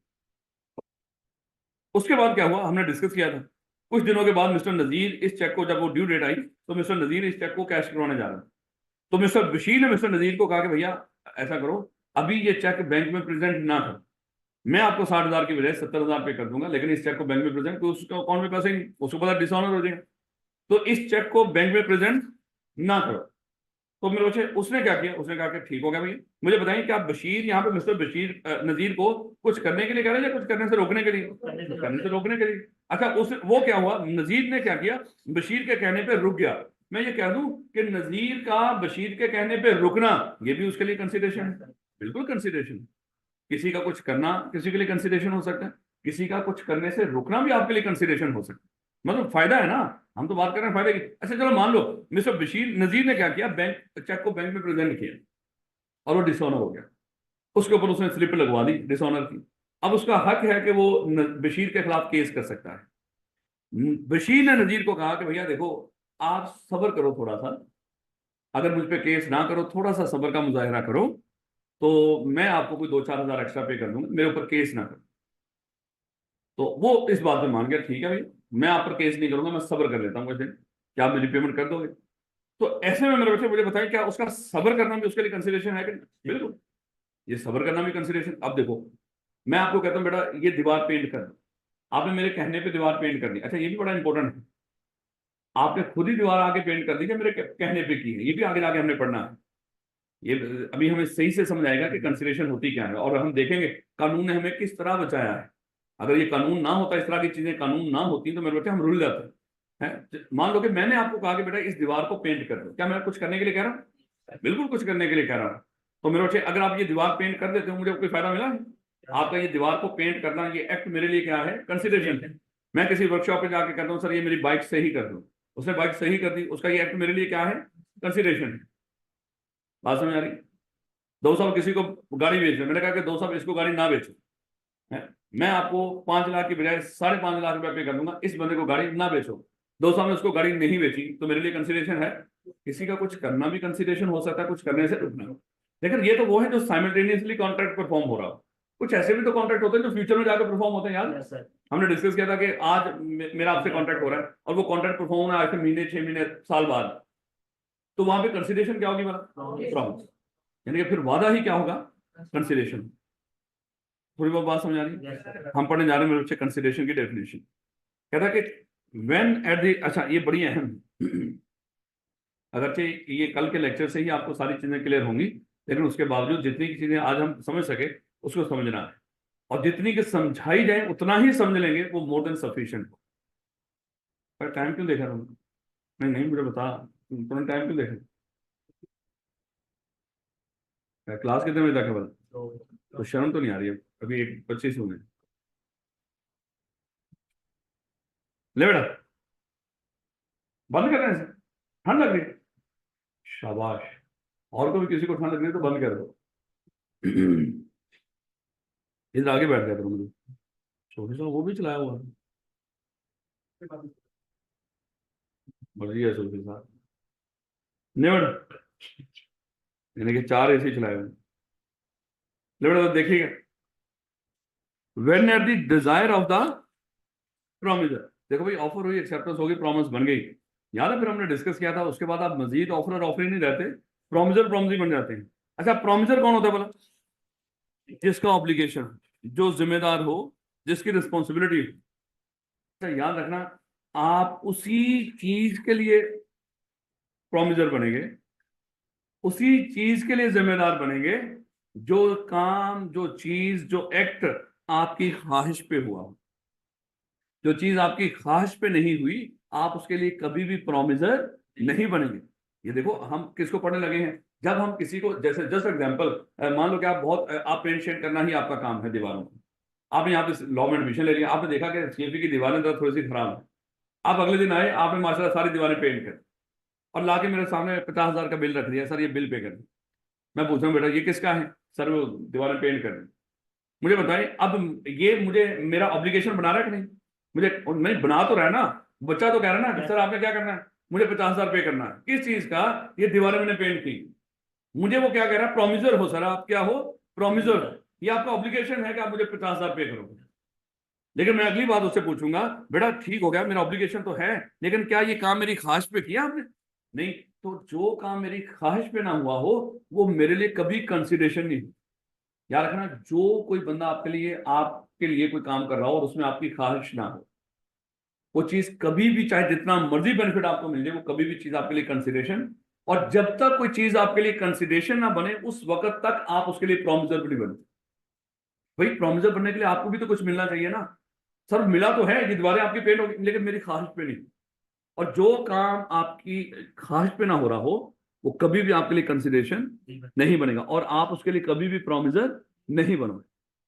उसके बाद क्या हुआ हमने डिस्कस किया था, कुछ दिनों के बाद मिस्टर नजीर इस चेक को, जब वो ड्यू डेट आई तो मिस्टर नजीर इस चेक को कैश करवाने जा रहा था। तो मिस्टर बशीर ने मिस्टर नजीर को कहा कि भैया ऐसा करो, अभी ये चेक बैंक में प्रेजेंट ना करो, मैं आपको 60,000 की बजाय 70,000 पे कर दूंगा, लेकिन इस चेक को बैंक में प्रेजेंट, तो उसके अकाउंट में पैसे नहीं, उसको पता डिसऑनर हो जाएगा, तो इस चेक को बैंक में प्रेजेंट ना करो। तो मेरे बच्चे उसने क्या किया, उसने कहा कि ठीक हो गया भैया। मुझे बताइए क्या बशीर यहाँ पे मिस्टर बशीर नजीर को कुछ करने के लिए कह रहे हैं या कुछ करने से रोकने के लिए, करने से रोकने के लिए। अच्छा उस वो क्या हुआ, नजीर ने क्या किया, बशीर के कहने पे रुक गया। मैं ये कह दूं कि नजीर का बशीर के कहने पे रुकना ये भी उसके लिए कंसिडरेशन है, बिल्कुल कंसिडरेशन। किसी का कुछ करना किसी के लिए कंसिडरेशन हो सकता है, किसी का कुछ करने से रुकना भी आपके लिए कंसिडरेशन हो सकता है, मतलब फायदा है ना, हम तो बात कर रहे हैं फायदे की। अच्छा चलो मान लो मिस्टर बशीर नजीर ने क्या किया, बैंक चेक को बैंक में प्रेजेंट किया और वो डिसऑनर हो गया, उसके ऊपर उसने स्लिप लगवा दी डिसऑनर की। अब उसका हक है कि वो बशीर के खिलाफ केस कर सकता है। बशीर ने नजीर को कहा कि भैया देखो आप सब्र करो थोड़ा सा, अगर मुझ पे केस ना करो, थोड़ा सा सब्र का मुजाहरा करो, तो मैं आपको कोई 2-4 हजार एक्स्ट्रा पे कर दूंगा, मेरे ऊपर केस ना करो। तो वो इस बात में मान गया, ठीक है भाई मैं आप पर केस नहीं करूंगा, मैं सब्र कर लेता हूँ कुछ दिन, क्या आप मेरी पेमेंट कर दोगे। तो ऐसे में मेरे बच्चे मुझे बताएं क्या उसका सब्र करना भी उसके लिए कंसिडरेशन है कि नहीं? बिल्कुल, ये सब्र करना भी कंसिडरेशन। अब देखो मैं आपको कहता हूँ बेटा ये दीवार पेंट कर, आपने मेरे कहने पे दीवार पेंट करनी, अच्छा ये भी बड़ा इंपॉर्टेंट है, आपने खुद ही दीवार आगे पेंट कर दी कि मेरे कहने पे की है, ये भी आगे जाके हमने पढ़ना है। ये अभी हमें सही से समझ आएगा कि कंसिडरेशन होती क्या है, और हम देखेंगे कानून ने हमें किस तरह बचाया है। अगर ये कानून ना होता, इस तरह की चीजें कानून ना होती, तो मेरे बेटे हम रुल जाते हैं। मान लो कि मैंने आपको कहा कि बेटा इस दीवार को पेंट कर दो, क्या मैं कुछ करने के लिए कह रहा हूँ, बिल्कुल कुछ करने के लिए कह रहा हूँ। तो मेरे बच्चे अगर आप ये दीवार पेंट कर देते हो मुझे कोई फायदा मिला है, आपका ये दीवार को पेंट करना ये एक्ट मेरे लिए क्या है, कंसिडरेशन है। मैं किसी वर्कशॉप पे जाके कहता हूँ सर ये मेरी बाइक सही कर दो, उसने बाइक सही कर दी, उसका ये एक्ट मेरे लिए क्या है, कंसिडरेशन है। बात समझ आ रही, 200 किसी को गाड़ी बेच रहे, मैंने कहा कि 200 इसको गाड़ी ना बेचो, है? मैं आपको 5 लाख की बजाय 5.5 लाख रुपए पे कर दूंगा, इस बंदे को गाड़ी ना बेचो। 200 में उसको गाड़ी नहीं बेची तो मेरे लिए कंसिडरेशन है। किसी का कुछ करना भी कंसिडरेशन हो सकता है, कुछ करने से रुकना। लेकिन ये तो वो है जो साइमल्टेनियसली कॉन्ट्रैक्ट परफॉर्म हो रहा हो, कुछ ऐसे भी तो कॉन्ट्रैक्ट होते हैं जो फ्यूचर में जाकर परफॉर्म होते हैं। याद हमने डिस्कस किया था कि आज मेरा आपसे कॉन्ट्रैक्ट हो रहा है और वो कॉन्ट्रैक्ट परफॉर्म होना आज से महीने 6 महीने साल बाद, तो वहां पे कंसिडरेशन क्या होगी, प्रॉमिस, यानी कि फिर वादा ही क्या होगा, कंसिडरेशन। थोड़ी बहुत बात समझ आ रही है, हम पढ़ने जा रहे हैं मेरे बच्चे कंसिडरेशन की डेफिनेशन। कहता है कि व्हेन एट द, अच्छा ये बड़ी अहम, अगरचे ये कल के लेक्चर से ही आपको सारी चीजें क्लियर होंगी, लेकिन उसके बावजूद जितनी की चीजें आज हम समझ सके उसको समझना है, और जितनी की समझाई जाए उतना ही समझ लेंगे, वो मोर देन सफिशिएंट। पर टाइम क्यों देखा तुमने? नहीं नहीं, मुझे बता, तुमने टाइम क्यों देखा? क्लास कितने बजे तक है बोला? तो शर्म तो नहीं आ रही है? अभी 1:25 हुए। ले बेटा, बंद कर रहे हैं इसे? ठंड लग रही है? शाबाश। और को भी किसी को ठंड लग रही है तो बंद कर दो। इधर आगे बैठ गया करो मुझे। छोटी सा वो भी चलाया हुआ है। बढ़िया है छोटी सा। ले बेटा, यानी कि 4 एसी चलाए हुए हैं। ले बेटा, तो देखिएगा, when at the desire of the promisor. देखो भाई, ऑफर हुई, एक्सेप्टेंस होगी, प्रॉमिस बन गई। याद है फिर हमने डिस्कस किया था, उसके बाद आप मजीद ऑफर और ऑफर ही नहीं रहते, प्रोमिजर प्रॉमिस बन जाते हैं। अच्छा, प्रोमिजर कौन होता है बोला? जिसका ऑब्लिगेशन, जो जिम्मेदार हो, जिसकी रिस्पॉन्सिबिलिटी हो। अच्छा, याद रखना, आप उसी चीज के लिए प्रोमिजर बनेंगे, उसी चीज के लिए जिम्मेदार बनेंगे, जो काम, जो चीज, जो एक्ट आपकी ख्वाहिश पे हुआ हो। जो चीज आपकी ख्वाहिश पे नहीं हुई, आप उसके लिए कभी भी प्रोमिजर नहीं बनेंगे। ये देखो, हम किसको पढ़ने लगे हैं? जब हम किसी को, जैसे जस्ट एग्जांपल, मान लो कि आप बहुत आप पेंट शेड करना ही आपका काम है दीवारों को। आपने यहाँ पे लॉ में एडमिशन ले लिया, आपने देखा कि सीएपी की दीवारें तो थोड़ी सी खराब है। आप अगले दिन आए, आपने माशाल्लाह सारी दीवारें पेंट कर, और लाके मेरे सामने 50,000 का बिल रख दिया, सर ये बिल पे कर। मैं पूछ रहा हूँ, बेटा ये किसका है? सर वो दीवारें पेंट कर। मुझे बताइए, अब ये मुझे मेरा ऑब्लिगेशन बना रहा है कि नहीं? मुझे नहीं बना तो रहा है ना। बच्चा तो कह रहा है ना कि सर आपने क्या करना है, मुझे 50,000 पे करना है। किस चीज का? ये दीवारें मैंने पेंट की। मुझे वो क्या कह रहा है? प्रोमिजर हो सर, आप क्या हो? प्रोमिजर हो। ये आपका ऑब्लिगेशन है कि आप मुझे 50,000 पे करोगे। लेकिन मैं अगली बात उससे पूछूंगा, बेटा ठीक हो गया, मेरा ऑब्लिगेशन तो है, लेकिन क्या ये काम मेरी ख्वाहिश पे किया आपने? नहीं। तो जो काम मेरी ख्वाहिश पे ना हुआ हो, वो मेरे लिए कभी कंसिडरेशन नहीं। याद रखना, जो कोई बंदा आपके लिए कोई काम कर रहा हो और उसमें आपकी ख्वाहिश ना हो, वो चीज कभी भी, चाहे जितना मर्जी बेनिफिट आपको मिल जाए, वो कभी भी चीज आपके लिए कंसिडरेशन। और जब तक कोई चीज आपके लिए कंसिडरेशन ना बने, उस वक्त तक आप उसके लिए प्रोमिसर भी नहीं बनते। भाई, प्रोमिसर बनने के लिए आपको भी तो कुछ मिलना चाहिए ना। सर मिला तो है, ये दीवारें आपकी पेंट होगी, लेकिन मेरी ख्वाहिश पे नहीं। और जो काम आपकी ख्वाहिश पे ना हो रहा हो, वो कभी भी आपके लिए कंसिडरेशन नहीं बनेगा, और आप उसके लिए कभी भी प्रोमिसर नहीं बनोगे।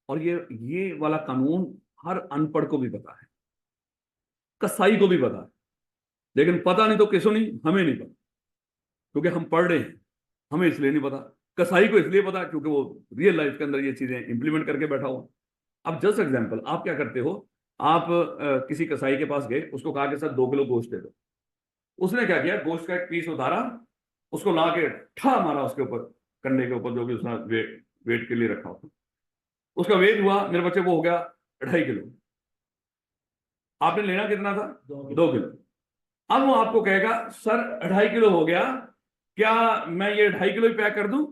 और ये वाला कानून हर अनपढ़ को भी पता है, कसाई को भी पता है, लेकिन पता नहीं तो किसको नहीं, हमें नहीं पता, क्योंकि हम पढ़ रहे हैं। हमें इसलिए नहीं पता। कसाई को इसलिए पता है क्योंकि वो रियल लाइफ के अंदर ये चीजें इंप्लीमेंट करके बैठा हुआ। अब जस्ट एग्जांपल, आप क्या करते हो? आप किसी कसाई के पास गए, उसको कहा कि सर 2 किलो गोश्त दे दो। उसने क्या किया? गोश्त का एक पीस उतारा, उसको ला के ठा मारा उसके ऊपर, कंधे के ऊपर, जो भी उसने वेट वेट के लिए रखा होता। उसका वेट हुआ, मेरे बच्चे को हो गया 2.5 किलो। आपने लेना कितना था? 2 किलो। अब वो आपको कहेगा, सर 2.5 किलो हो गया, क्या मैं ये 2.5 किलो ही पैक कर दूं?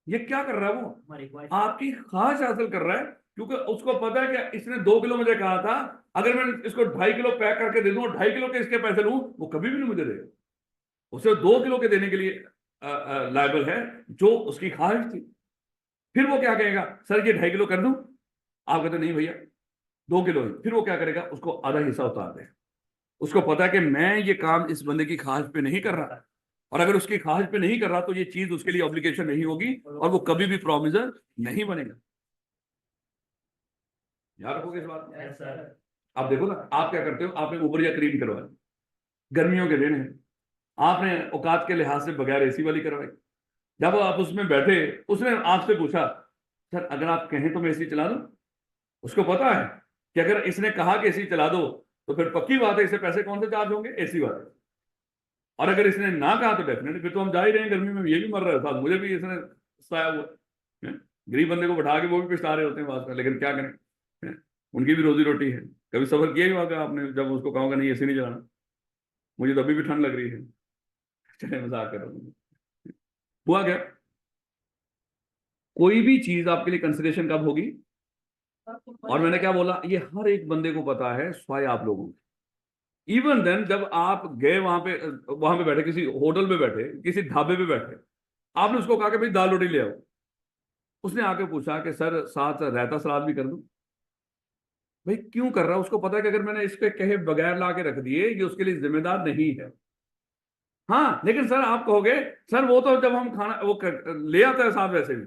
ये क्या कर रहा है वो? आपकी ख्वाहिश हासिल कर रहा है, क्योंकि उसको पता है कि इसने 2 किलो मुझे कहा था, अगर मैं इसको 2.5 किलो पैक करके दे दूं और 2.5 किलो के इसके पैसे लूं, वो कभी भी नहीं मुझे देगा। उसे 2 किलो के देने के लिए लायबल है, जो उसकी ख्वाहिश थी। फिर वो क्या कहेगा? सर ये 2.5 किलो कर दूं? आप कहते नहीं भैया, 2 किलो ही। फिर वो क्या करेगा? उसको आधा हिस्सा उतार देगा। उसको पता है कि मैं ये काम इस बंदे की ख्वाहिश पे नहीं कर रहा, और अगर उसकी ख्वाहिश पे नहीं कर रहा तो ये चीज उसके लिए ऑब्लिगेशन नहीं होगी, और वो कभी भी प्रोमिसर नहीं बनेगा। याद रखोगे इस बात को? Yes, sir. आप देखो ना, आप क्या करते हो? आपने ऊबर या क्रीम करवाई, गर्मियों के दिन है, आपने औकात के लिहाज से बगैर एसी वाली करवाई। जब आप उसमें बैठे, उसने आपसे पूछा, सर अगर आप कहें तो मैं एसी चला दूं? उसको पता है कि अगर इसने कहा कि एसी चला दो, तो फिर पक्की बात है इसे पैसे कौन से चार्ज होंगे? एसी वाले। और अगर इसने ना कहा तो डेफिनेटली फिर तो हम जा ही रहे हैं गर्मी में, ये भी मर रहा है साथ, मुझे भी इसने सताया हुआ है। गरीब बंदे को बैठा के वो भी पछता रहे होते हैं वास्तव में, लेकिन क्या करें, हैं? उनकी भी रोजी रोटी है। कभी सफर किया ही होगा आपने, जब उसको कहोगे नहीं एसी नहीं चलाना, मुझे तो अभी भी ठंड लग रही है। चले, मजाक कर रहा हूँ। हुआ क्या? कोई भी चीज आपके लिए कंसिडरेशन कब होगी? और मैंने क्या बोला? ये हर एक बंदे को पता है, स्वाय आप लोगों को। इवन देन, जब आप गए वहां पे बैठे, किसी होटल में बैठे, किसी ढाबे पे बैठे, आपने उसको कहा कि भाई दाल रोटी ले आओ, उसने आके पूछा कि सर साथ रायता सलाद भी कर दूं। भाई क्यों कर रहा है? उसको पता है कि अगर मैंने इसके कहे बगैर ला के रख दिए, ये उसके लिए जिम्मेदार नहीं है। हाँ लेकिन सर आप कहोगे सर वो तो जब हम खाना ले आता है साथ वैसे भी,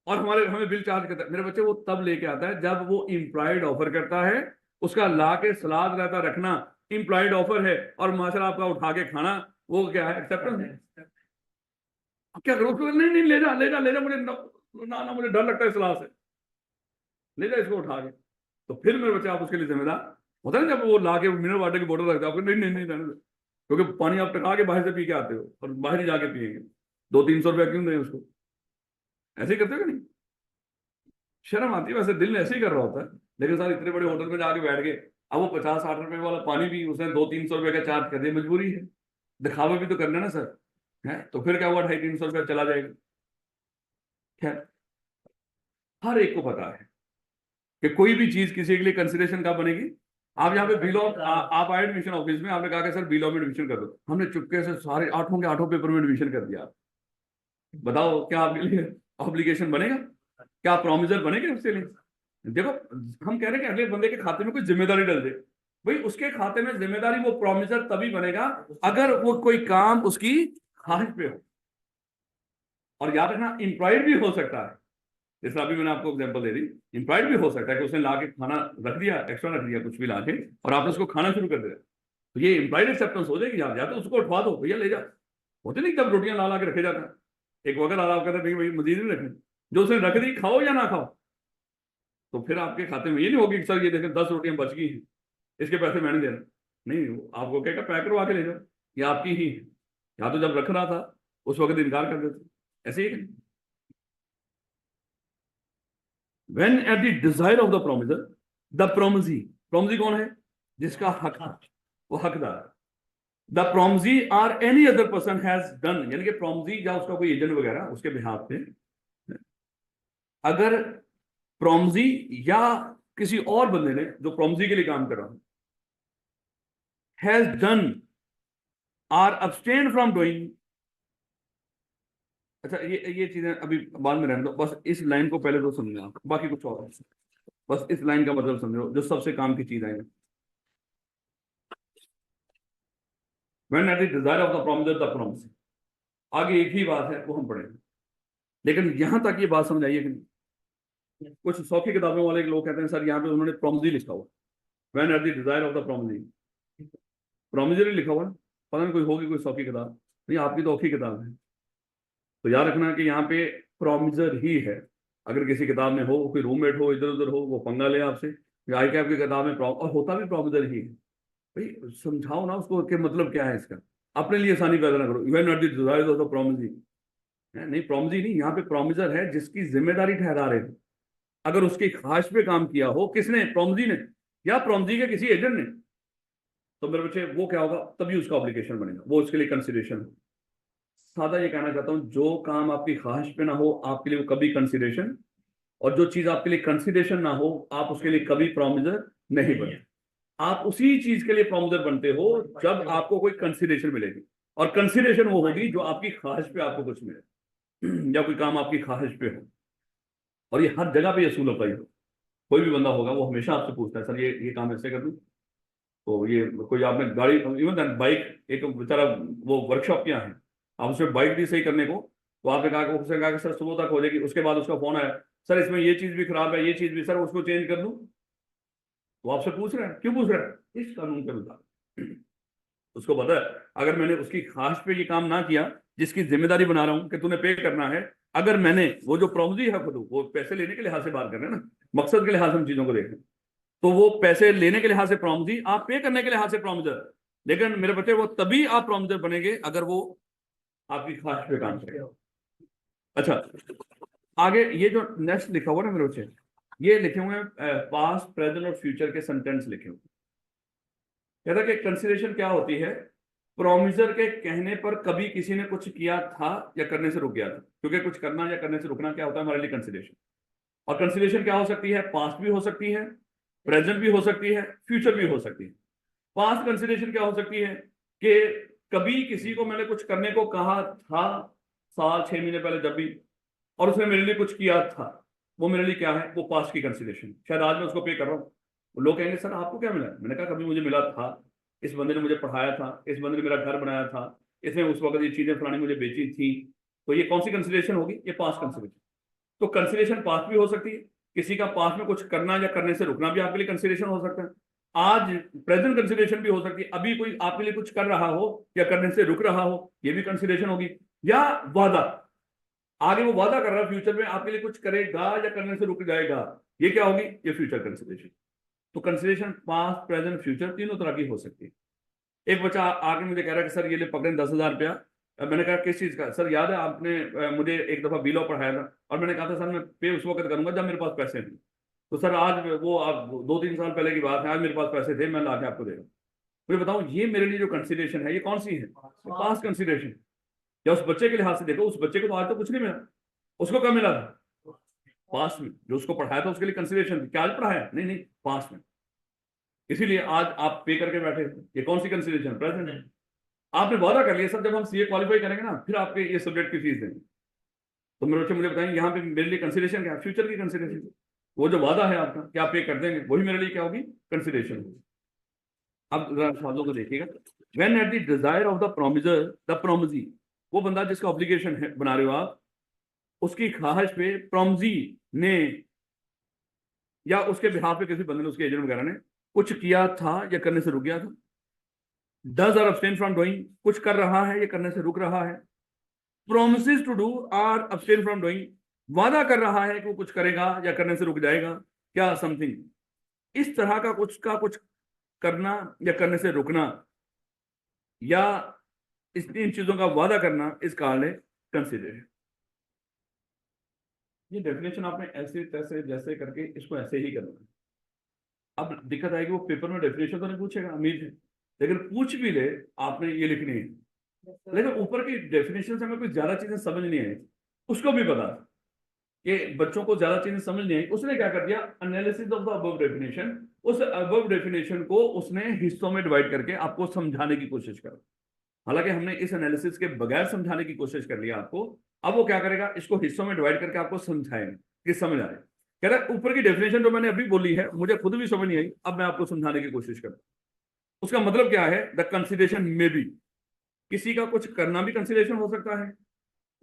और हमें बिल चार्ज करता है। मेरे बच्चे वो तब लेके आता है जब वो इम्प्लॉयड ऑफर करता है, उसका ला के सलाद रहता रखना इम्प्लॉयड ऑफर है, और माशा आपका उठा के खाना वो क्या है, एक्सेप्टेंस है। अब क्या करो? नहीं नहीं ले जा ले जा ले जा, मुझे ना मुझे डर लगता है सलाद से, ले जा इसको उठा के। तो फिर मेरे बच्चे आप उसके लिए जिम्मेदार होता है ना, जब वो ला के मिनरल वाटर की बोतल रखते हैं आपको, नहीं नहीं नहीं रहने दो, क्योंकि पानी आप टका के बाहर से पी के आते हो और बाहर ही जाके पिएंगे, 200-300 रुपया क्यों दें उसको? ऐसे ही करते हो कि नहीं? शर्म आती है। वैसे दिल ऐसे ही कर रहा होता है, लेकिन सर इतने बड़े होटल में जाके बैठ गए, अब वो 50-60 रुपए वाला पानी भी उसने 200-300 रुपए का चार्ज कर दिया, मजबूरी है, दिखावा भी तो करना ना सर, है तो फिर क्या हुआ, 250-300 रुपया चला जाएगा। खैर, हर एक को पता है कि कोई भी चीज किसी के लिए कंसिडरेशन कब बनेगी। आप यहाँ पे बिलो आप आए एडमिशन ऑफिस में, आपने कहा कि सर बिलो में एडमिशन कर दो, हमने चुपके से सारे 8 के 8 पेपर में एडमिशन कर दिया। बताओ क्या आपके लिए ऑब्लिगेशन बनेगा? क्या आप प्रोमिसर बनेंगे उसके लिए? देखो, हम कह रहे हैं कि अगले बंदे के खाते में कोई जिम्मेदारी डल दे, भाई उसके खाते में जिम्मेदारी वो प्रोमिसर तभी बनेगा अगर वो कोई काम उसकी ख्वाहिश पे हो। और याद रखना इंप्लॉयड भी हो सकता है, जैसे अभी मैंने आपको एग्जांपल दे दी, इंप्लॉयड भी हो सकता है कि उसने लाके खाना रख दिया, एक्स्ट्रा रख दिया कुछ भी लाके, और आपने उसको खाना शुरू कर दिया, तो ये इंप्लॉयड एक्सेप्टेंस हो जाएगी। आप या तो उसको उठवा दो, भैया ले जा, होते नहीं तब रोटियां ला के रखे जाता है, एक वक्त आप कहते हैं भाई मजीद नहीं रखनी, जो उसने रख दी खाओ या ना खाओ, तो फिर आपके खाते में ये नहीं होगी कि सर ये देखें 10 रोटियां बच गई हैं, इसके पैसे मैंने देना, नहीं, आपको क्या पैक करवा के ले जाओ, ये आपकी ही है, या तो जब रख रहा था उस वक्त इनकार कर देते, ऐसे ही। When at the desire of the promiser, the promisee, promisee कौन है? जिसका हक है, वो हकदार। The promisee or any other person has done, यानी कि promisee या उसका कोई एजेंट वगैरह उसके बिहाफ पे, अगर promisee या किसी और बंदे ने जो promisee के लिए काम कर रहा हूं has done or abstained from doing, अच्छा ये चीजें अभी बाद में रहने दो, बस इस लाइन को पहले तो समझना, बाकी कुछ और, बस इस लाइन का मतलब समझो जो सबसे काम की चीज है। When at the desire of the promiser the promise, आगे एक ही बात है वो हम पढ़ेंगे, लेकिन यहां तक ये बात समझ आइए कि नहीं? कुछ सौखी किताबों वाले लोग कहते हैं सर यहाँ पे उन्होंने प्रोमिजी लिखा हुआ, When at the desire of the promisee, promissory लिखा हुआ, पता नहीं कोई होगी कोई सौखी किताब, नहीं आपकी तो औखी किताब है। तो याद रखना कि यहाँ पे प्रोमिजर ही है, अगर किसी किताब में हो, कोई रूममेट हो इधर उधर हो वो पंगा ले आपसे, आई के आपकी किताब में और होता भी प्रोमिजर ही है, भाई समझाओ ना उसको कि मतलब क्या है इसका, अपने लिए आसानी पैदा ना करो। Even not the desire of the promisee, नहीं प्रोमिजी नहीं, यहाँ पे प्रोमिजर है जिसकी जिम्मेदारी ठहरा रहे थे, अगर उसकी ख्वाहिश पे काम किया हो किसने, प्रोमिजी ने या प्रोमिजी के किसी एजेंट ने, तो मेरे बच्चे वो क्या होगा, तभी उसका ऑब्लिगेशन बनेगा, वो उसके लिए कंसिडरेशन। सादा ये कहना चाहता हूं, जो काम आपकी ख्वाहिश पे ना हो आपके लिए वो कभी कंसिडरेशन, और जो चीज आपके लिए कंसिडरेशन ना हो आप उसके लिए कभी प्रोमिजर नहीं बने। आप उसी चीज के लिए प्रोमिजर बनते हो जब आपको कोई कंसिडरेशन मिलेगी, और कंसिडरेशन वो होगी जो आपकी ख्वाहिश पे आपको कुछ मिले या कोई काम आपकी ख्वाहिश पे हो, और ये हर जगह पे असूल अप्लाई हो। कोई भी बंदा होगा वो हमेशा आपसे पूछता है सर ये काम ऐसे कर दूं, तो ये कोई आपने गाड़ी इवन बाइक, एक बेचारा वो वर्कशॉप क्या है, आप उसमें बाइक भी सही करने को, तो आपने कहा उसने कहा कि सर सुबह तक हो जाएगी, उसके बाद उसका फोन आया सर इसमें ये चीज भी खराब है, ये चीज भी सर उसको चेंज कर दूं, तो आपसे पूछ रहे हैं, क्यों पूछ रहे हैं? इस कानून के मुताबिक उसको पता है अगर मैंने उसकी ख्वाहिश पे ये काम ना किया जिसकी जिम्मेदारी बना रहा हूं कि तूने पे करना है, अगर मैंने वो जो प्रोमिजी है खुद वो पैसे लेने के लिहाज से बात कर रहे हैं ना, मकसद के लिहाज से हम चीजों को देखें, तो वो पैसे लेने के लिहाज से प्रोमिजी, आप पे करने के लिहाज से प्रोमिजर, लेकिन मेरे बच्चे वो तभी आप प्रोमिजर बनेंगे अगर वो आपकी ख्वाहिश पे काम करेगा। अच्छा आगे ये जो नेक्स्ट लिखा हुआ ना मेरे बच्चे, ये लिखे हुए हैं पास्ट प्रेजेंट और फ्यूचर के सेंटेंस लिखे हुए, कहता कि कंसिडरेशन क्या होती है, प्रोमिसर के कहने पर कभी किसी ने कुछ किया था या करने से रुक गया था, क्योंकि कुछ करना या करने से रुकना क्या होता है हमारे लिए कंसिडरेशन, और कंसिडरेशन क्या हो सकती है, पास्ट भी हो सकती है, प्रेजेंट भी हो सकती है, फ्यूचर भी हो सकती है। पास्ट कंसिडरेशन क्या हो सकती है कि कभी किसी को मैंने कुछ करने को कहा था साल 6 महीने पहले जब भी, और उसने मेरे लिए कुछ किया था, वो मेरे लिए क्या है, वो पास्ट की कंसिडरेशन। शायद आज मैं उसको पे कर रहा हूँ, लोग कहेंगे सर आपको क्या मिला? मैंने कहा कभी मुझे मिला था, इस बंदे ने मुझे पढ़ाया था, इस बंदे ने मेरा घर बनाया था, इसने उस वक्त ये चीजें फलानी मुझे बेची थी। तो ये कौन सी कंसिडरेशन होगी? ये पास्ट कंसिडरेशन। तो कंसिडरेशन पास्ट भी हो सकती है, किसी का पास्ट में कुछ करना या करने से रुकना भी आपके लिए कंसिडरेशन हो सकता है। आज प्रेजेंट कंसिडरेशन भी हो सकती है, अभी कोई आपके लिए कुछ कर रहा हो या करने से रुक रहा हो, ये भी कंसिडरेशन होगी। या वादा, आगे वो वादा कर रहा है फ्यूचर में आपके लिए कुछ करेगा या करने से रुक जाएगा, ये क्या होगी? ये फ्यूचर कंसिडरेशन। तो कंसिडरेशन पास्ट प्रेजेंट फ्यूचर तीनों तरह की हो सकती है। एक बच्चा आके मुझे कह रहा है कि सर ये ले पकड़े 10,000 रुपया। मैंने कहा किस चीज का? सर याद है आपने मुझे एक दफा बिलो पढ़ाया था, और मैंने कहा था सर मैं पे उस वक्त करूंगा जब मेरे पास पैसे थे। तो सर आज वो आप 2-3 साल पहले की बात है, आज मेरे पास पैसे थे, मैं लाके आपको दे रहा हूँ। मुझे बताओ ये मेरे लिए जो कंसिडरेशन है ये कौन सी है? Past consideration. या उस बच्चे के लिहाज से देखो, उस बच्चे को तो आज तो कुछ नहीं मिला, उसको क्या मिला था? पास्ट में जो उसको पढ़ाया था उसके लिए कंसिडरेशन थी। क्या आज पढ़ाया? नहीं नहीं, पास्ट में। इसीलिए आज आप पे करके बैठे, ये कौन सी कंसिडरेशन? प्रेजेंट है। आपने वादा कर लिया सर जब हम सीए क्वालिफाई करेंगे ना फिर आपके ये सब्जेक्ट की फीस देंगे। तो मेरे बच्चे मुझे बताएंगे यहाँ पे मेरे लिए कंसिडरेशन क्या है? फ्यूचर की कंसिडरेशन। वो जो वादा है आपका कि आप पे कर देंगे, वही मेरे लिए क्या होगी? कंसिडरेशन होगी। अब जरा शब्दों को देखिएगा। When at the desire of the promisor, the promisee, वो बंदा जिसका ऑब्लिगेशन है बना रहे हो आप, उसकी ख्वाहिश पे प्रोमिजी ने या उसके बिहाफ पे किसी बंदे ने, उसके एजेंट वगैरह ने कुछ किया था या करने से रुक गया था। Does or abstain from doing, कुछ कर रहा है या करने से रुक रहा है। Promises to do or abstain from doing, वादा कर रहा है कि वो कुछ करेगा या करने से रुक जाएगा। क्या? समथिंग। इस तरह का कुछ करना या करने से रुकना, या इन चीजों का वादा करना, इस काल है कंसिडरेशन। ये डेफिनेशन आपने ऐसे तैसे जैसे करके इसको ऐसे ही करना है। अब दिक्कत आएगी, वो पेपर में डेफिनेशन तो नहीं पूछेगा, उम्मीद है, लेकिन पूछ भी ले आपने ये लिखनी है, लेकिन ऊपर की डेफिनेशन से हमें कोई ज्यादा चीजें समझ नहीं आई। उसको भी पता कि बच्चों को ज्यादा चीजें समझ नहीं आई, उसने क्या कर दिया? Analysis of the above definition, उस अबव डेफिनेशन को उसने हिस्सों में डिवाइड करके आपको समझाने की कोशिश कर। हालांकि हमने इस एनालिसिस के बगैर समझाने की कोशिश कर लिया आपको। अब वो क्या करेगा? इसको हिस्सों में डिवाइड करके आपको समझाएंगे कि समझ आए। कह रहा है ऊपर की डेफिनेशन जो मैंने अभी बोली है मुझे खुद भी समझ नहीं आई, अब मैं आपको समझाने की कोशिश करूँ। उसका मतलब क्या है? द कंसिडरेशन में भी, किसी का कुछ करना भी कंसिडरेशन हो सकता है,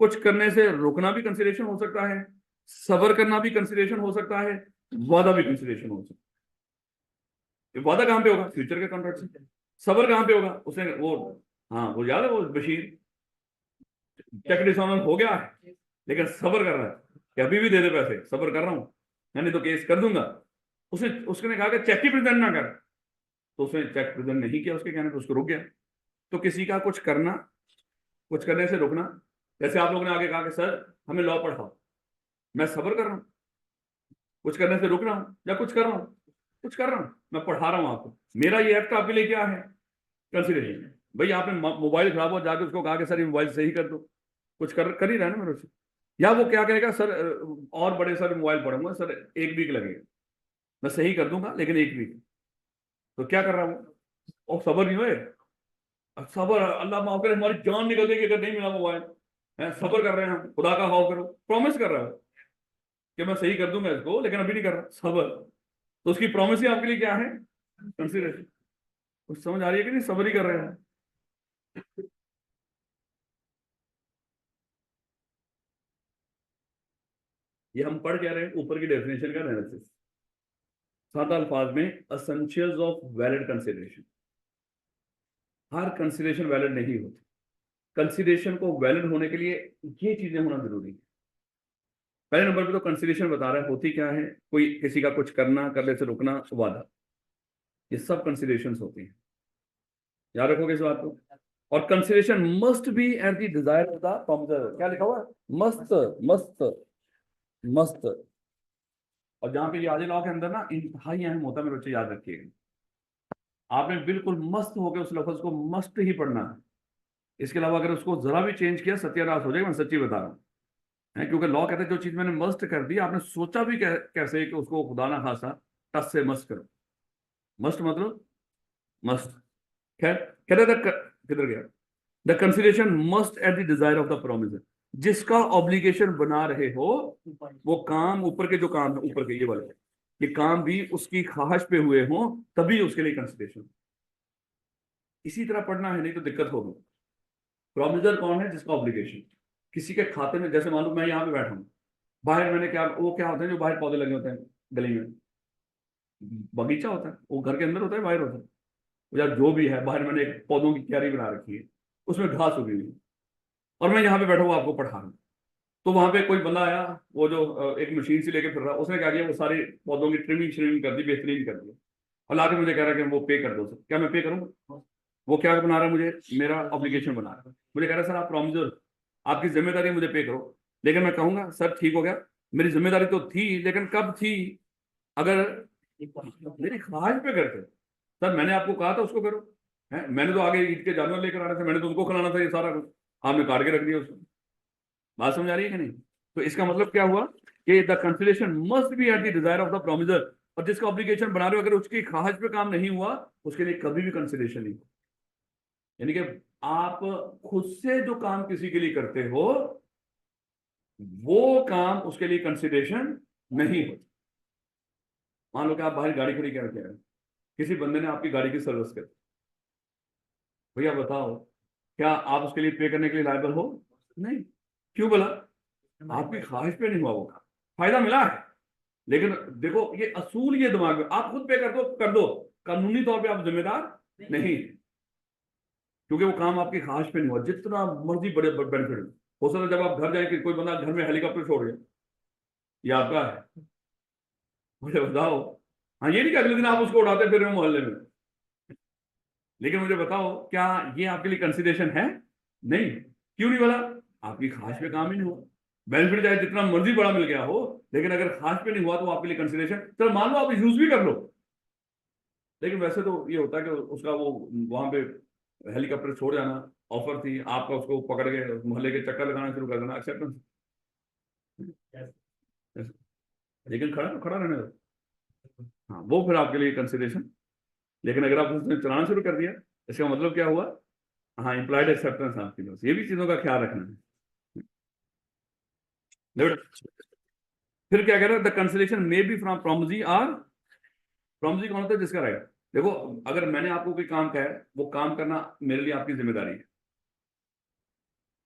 कुछ करने से रोकना भी कंसिडरेशन हो सकता है, सबर करना भी कंसिडरेशन हो सकता है, वादा भी कंसिडरेशन हो सकता है। वादा कहां पे होगा? फ्यूचर के कॉन्ट्रैक्ट से। सबर कहां पे होगा? उसने वो, हाँ वो याद है वो बशीर, चेक डिसऑनर हो गया है लेकिन सबर कर रहा है कि अभी भी दे दे पैसे, सबर कर रहा हूं, नहीं तो केस कर दूंगा। उसने कहा कि चेक ही प्रेजेंट ना कर, तो उसने चेक प्रेजेंट नहीं किया उसके कहने पर, उसको रुक गया। तो किसी का कुछ करना, कुछ करने से रुकना। जैसे आप लोगों ने आगे कहा कि सर हमें लॉ पढ़ाओ, मैं सबर कर रहा हूँ, कुछ करने से रुक रहा हूँ, या कुछ कर रहा हूँ, कुछ कर रहा हूँ, मैं पढ़ा रहा हूँ आपको। मेरा ये एक्ट आपके लिए क्या है? कंसिडरेशन। भाई आपने मोबाइल खराब हो, जाके उसको कहा कि सर ये मोबाइल सही कर दो, कुछ कर ही रहा है ना मेरे से। या वो क्या कहेगा? सर और बड़े सर मोबाइल पढ़ूंगा सर, 1 वीक लगेगा, मैं सही कर दूंगा लेकिन 1 वीक। तो क्या कर रहा हूँ? और सबर नहीं हुए, सबर, अल्लाह माफ करे हमारी जान निकल जाएगी अगर नहीं मिला मोबाइल है। सबर कर रहे हैं हम, खुदा का खौफ करो, प्रॉमिस कर रहा है कि मैं सही कर दूंगा इसको, लेकिन अभी नहीं कर रहा, सबर। तो उसकी प्रॉमिस ही आपके लिए क्या है? कंसिडरेशन। कुछ समझ आ रही है कि नहीं? सबर ही कर रहे हैं। ये हम पढ़ क्या रहे हैं? ऊपर की डेफिनेशन का एनालिसिस। 7 अल्फाज में essentials of valid consideration. Her consideration valid नहीं होती, कंसिडरेशन को वैलिड होने के लिए ये चीजें होना जरूरी है। पहले नंबर पे तो कंसिडरेशन बता रहा है होती क्या है, कोई किसी का कुछ करना, करने से रुकना, वादा, ये सब कंसिडरेशन होती हैं। याद रखोगे इस बात को। और consideration must B eight the desire of the promiser. क्या लिखा हुआ है? मस्त, मस्त, मस्त। और जहां पे याद लॉ के अंदर ना इंतहाई अहम होता है, मेरे बच्चे याद रखिएगा। आपने बिल्कुल मस्त होकर उस लफ्ज को मस्त ही पढ़ना है। इसके अलावा अगर उसको जरा भी चेंज किया सत्यानाश हो जाएगा, मैं सच्ची बता रहा हूँ। क्योंकि लॉ कहते हैं जो चीज मैंने मस्त कर दी, आपने सोचा भी कैसे कि उसको खुदा ना खासा टस से मस्त करो। मस्त मतलब मस्त। खैर, कहते किधर गया? The consideration must eight the desire of the promisor. जिसका ऑब्लिगेशन बना रहे हो वो काम, ऊपर के जो काम है, ऊपर के ये वाले, ये काम भी उसकी ख्वाहिश पे हुए हो तभी उसके लिए कंसिडरेशन। इसी तरह पढ़ना है, नहीं तो दिक्कत होगी। प्रोमिजर कौन है? जिसका ऑब्लिगेशन किसी के खाते में, जैसे मान लो मैं यहाँ पे बैठा हूँ, बाहर मैंने क्या, वो क्या होते हैं जो बाहर पौधे लगे होते हैं गली में, बगीचा होता है, वो घर के अंदर होता है बाहर होता है, या जो भी है, बाहर मैंने एक पौधों की क्यारी बना रखी है, उसमें घास उगी हुई है, और मैं यहाँ पे बैठा हुआ आपको पढ़ा रहा हूँ। तो वहां पे कोई बंदा आया, वो जो एक मशीन से लेके फिर रहा, उसने क्या किया, वो सारे पौधों की ट्रिमिंग श्रिमिंग कर दी, बेहतरीन कर दी, और लाके मुझे कह रहा है कि वो पे कर दो सर। क्या मैं पे करूँ? वो क्या बना रहा है, मुझे मेरा ऑब्लिगेशन बना रहा है, मुझे कह रहा है सर आप प्रॉमिसर, आपकी जिम्मेदारी है मुझे पे करो। लेकिन मैं कहूंगा सर ठीक हो गया, मेरी जिम्मेदारी तो थी, लेकिन कब थी? अगर मेरी ख्वाहिश पे करते, सर मैंने आपको कहा था उसको करो, है मैंने तो आगे ईद के जानवर लेकर आना था, मैंने तो उनको खिलाना था, ये सारा कुछ आपने काट के रख दिया उसको। बात समझ आ रही है कि नहीं? तो इसका मतलब क्या हुआ कि the consideration must B eight the desire of the promisor, और जिसका ऑब्लिगेशन बना रहे हो अगर उसकी ख्वाहिश पे काम नहीं हुआ, उसके लिए कभी भी कंसिडरेशन नहीं। यानी कि आप खुद से जो काम किसी के लिए करते हो वो काम उसके लिए कंसिडरेशन नहीं हो। मान लो कि आप बाहर गाड़ी खड़ी करके आए, किसी बंदे ने आपकी गाड़ी की सर्विस कर, भैया बताओ क्या आप उसके लिए पे करने के लिए लायबल हो? नहीं। क्यों बोला? आपकी ख्वाहिश पे नहीं हुआ वो काम, फायदा मिला है, लेकिन देखो ये असूल, ये दिमाग में आप खुद पे कर दो, कर दो, कानूनी तौर पे आप जिम्मेदार नहीं, क्योंकि वो काम आपकी ख्वाहिश पे नहीं हुआ, जितना मर्जी बड़े बेनिफिट हो सकता है। जब आप घर जाए कि कोई बंदा घर में हेलीकॉप्टर छोड़ गया, ये आपका है, मुझे बताओ। हाँ, ये नहीं कि अगले दिन आप उसको उड़ाते फिर मोहल्ले में, लेकिन मुझे बताओ क्या ये आपके लिए कंसिडरेशन है? नहीं। क्यों नहीं बोला? आपकी ख्वाहिश पे काम ही नहीं हुआ। बेनिफिट चाहे जितना मर्जी बड़ा मिल गया हो, लेकिन अगर ख्वाहिश पे नहीं हुआ तो आपके लिए कंसिडरेशन, चलो मान लो आप यूज भी कर लो, लेकिन वैसे तो ये होता है कि उसका वो वहां पे हेलीकॉप्टर छोड़ जाना, ऑफर थी आपका, उसको पकड़ के मोहल्ले के चक्कर लगाना शुरू कर देना, एक्सेप्टेंस। लेकिन खड़ा तो खड़ा रहने दो, हाँ वो फिर आपके लिए कंसिडरेशन। लेकिन अगर आप उसने चलाना शुरू कर दिया, इसका मतलब क्या हुआ? हाँ, इम्प्लॉयड एक्सेप्टेंस आपकी तरफ से। ये भी चीजों का ख्याल रखना है। फिर क्या कह रहा है? The consideration may be from promisee, और प्रोमिजी कौन होता है? जिसका राइट। देखो, अगर मैंने आपको कोई काम कहा है, वो काम करना मेरे लिए आपकी जिम्मेदारी है,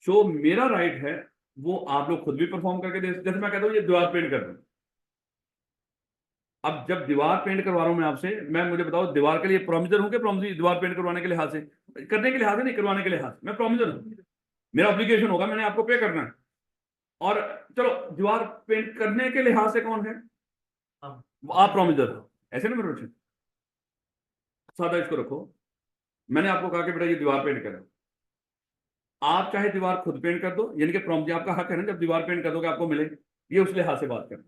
जो मेरा राइट है वो आप लोग खुद भी परफॉर्म करके दे। जैसे मैं कहता हूँ ये दीवार पेंट कर दूं, अब जब दीवार पेंट करवा रहा हूं मैं आपसे, मैं मुझे बताओ दीवार के लिए प्रोमिजर हूं कि प्रोमिजी दीवार पेंट करवाने के लिहाज से, करने के लिहाज से नहीं, करवाने के लिहाज मैं प्रोमिजर हूं, मेरा ऑब्लिगेशन होगा, मैंने आपको पे करना है। और चलो दीवार पेंट करने के लिहाज से कौन है? आप प्रोमिजर हो, ऐसे ना मेरे बच्चे, सादा इसको रखो। मैंने आपको कहा कि बेटा ये दीवार पेंट करो, आप चाहे दीवार खुद पेंट कर दो, यानी कि प्रोमिजर आपका हक है ना, जब दीवार पेंट कर दो कि आपको मिले, ये उस लिहाज से बात करें।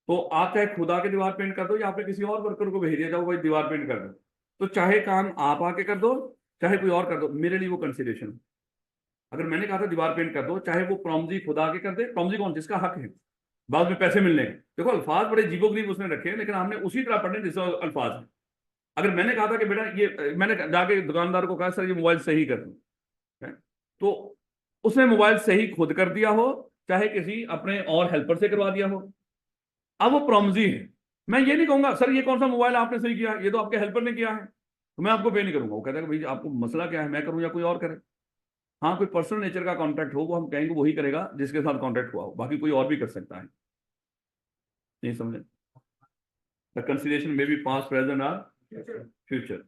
तो आप चाहे खुद आके दीवार पेंट कर दो, या आपने किसी और वर्कर को भेज दिया जाओ भाई दीवार पेंट कर दो, तो चाहे काम आप आके कर दो चाहे कोई और कर दो, मेरे लिए वो कंसिडरेशन। अगर मैंने कहा था दीवार पेंट कर दो, चाहे वो प्रॉम्जी खुद आके कर दे, प्रॉम्जी कौन? जिसका हक है बाद में पैसे मिलने के। देखो अल्फाज बड़े जीबोगरीब उसने रखे हैं, लेकिन हमने उसी तरह पढ़ने जिस अल्फाज है। अगर मैंने कहा था कि बेटा ये, मैंने जाके दुकानदार को कहा सर ये मोबाइल सही कर दो, है? तो उसने मोबाइल सही खुद कर दिया हो, चाहे किसी अपने और हेल्पर से करवा दिया हो, अब वो प्रॉम्जी है। मैं ये नहीं कहूंगा सर ये कौन सा मोबाइल आपने सही किया, ये तो आपके हेल्पर ने किया है, तो मैं आपको पे नहीं करूंगा। वो कहता है कि भाई आपको मसला क्या है, मैं करूं या कोई और करे? हाँ, कोई पर्सनल नेचर का कॉन्ट्रैक्ट हो, वो हम कहेंगे वही करेगा जिसके साथ कॉन्ट्रैक्ट हुआ हो, बाकी कोई और भी कर सकता है। नहीं समझे? द कंसिडरेशन में भी पास्ट प्रेजेंट और फ्यूचर,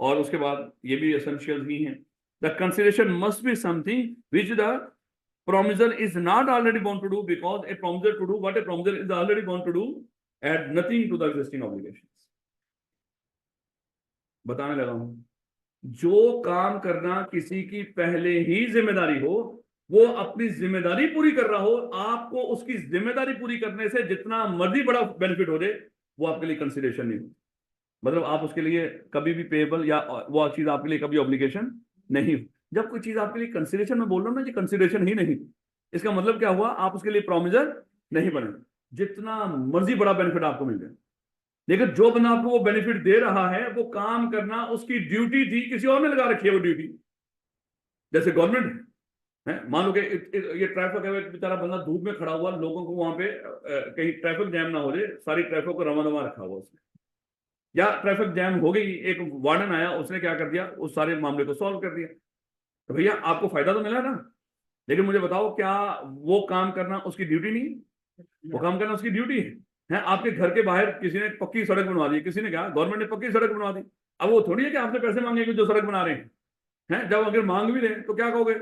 और उसके बाद ये भी एसेंशियल ही है। The consideration must be something which the promisor is not already bound to do, because a promiser to do what a promiser is already bound to do add nothing to the existing obligations। बताने लगा हूं, जो काम करना किसी की पहले ही जिम्मेदारी हो, वो अपनी जिम्मेदारी पूरी कर रहा हो, आपको उसकी जिम्मेदारी पूरी करने से जितना मर्जी बड़ा बेनिफिट हो जाए, वो आपके लिए कंसिडरेशन नहीं हो। मतलब आप उसके लिए कभी भी पेएबल, या वो चीज आपके लिए कभी ऑब्लिगेशन नहीं हो। जब कोई चीज आपके लिए कंसिडरेशन में बोल रहा हूं ना, ये कंसिडरेशन ही नहीं, इसका मतलब क्या हुआ? आप उसके लिए प्रोमिजर नहीं बने, जितना मर्जी बड़ा बेनिफिट आपको मिल जाए, लेकिन जो बंदा आपको वो बेनिफिट दे रहा है, वो काम करना उसकी ड्यूटी थी, किसी और ने लगा रखी है वो ड्यूटी, जैसे गवर्नमेंट है। है। मान लो कि ये ट्रैफिक है, बेचारा बंदा धूप में खड़ा हुआ, लोगों को वहां पे कहीं ट्रैफिक जैम ना हो जाए, सारी ट्रैफिक को रमा रमा रखा हुआ उसने, या ट्रैफिक जैम हो गई, एक वार्डन आया, उसने क्या कर दिया, उस सारे मामले को सॉल्व कर दिया। तो भैया आपको फायदा तो मिला ना, लेकिन मुझे बताओ क्या वो काम करना उसकी ड्यूटी नहीं है? वो काम करना उसकी ड्यूटी है। आपके घर के बाहर किसी ने पक्की सड़क बनवा दी, किसी ने कहा गवर्नमेंट ने पक्की सड़क बनवा दी, अब वो थोड़ी है कि आपसे पैसे मांगेंगे जो सड़क बना रहे हैं। जब अगर मांग भी दें तो क्या कहोगे,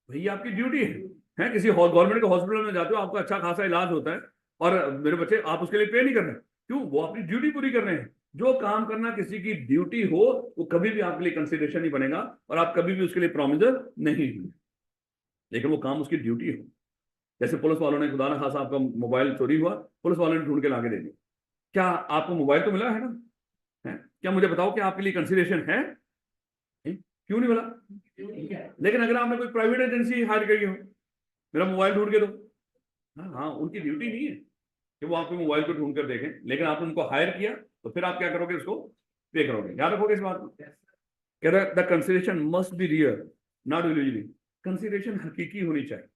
भैया आपकी ड्यूटी है। किसी गवर्नमेंट के हॉस्पिटल में जाते हो, आपका अच्छा खासा इलाज होता है, और मेरे बच्चे आप उसके लिए पे नहीं कर रहे, क्यों? वो अपनी ड्यूटी पूरी कर रहे हैं। जो काम करना किसी की ड्यूटी हो, वो कभी भी आपके लिए कंसिडरेशन नहीं बनेगा, और आप कभी भी उसके लिए प्रोमिजर नहीं हुए, लेकिन वो काम उसकी ड्यूटी हो। जैसे पुलिस वालों ने, खुदा ना खासा आपका मोबाइल चोरी हुआ, पुलिस वालों ने ढूंढ के लाके दे दिया, क्या आपको मोबाइल तो मिला है ना? है? क्या मुझे बताओ कि आपके लिए कंसिडरेशन है? क्यों नहीं मिला? लेकिन अगर आपने कोई प्राइवेट एजेंसी हायर करी हो, मेरा मोबाइल ढूंढ के दो, हाँ हाँ, उनकी ड्यूटी नहीं है कि वो आपके मोबाइल को ढूंढ कर देखें, लेकिन आपने उनको हायर किया, तो फिर आप क्या करोगे, उसको पे करोगे। याद रखोगे इस बात को। कह रहा the consideration must be real, not illusionary. Consideration हकीकी होनी चाहिए,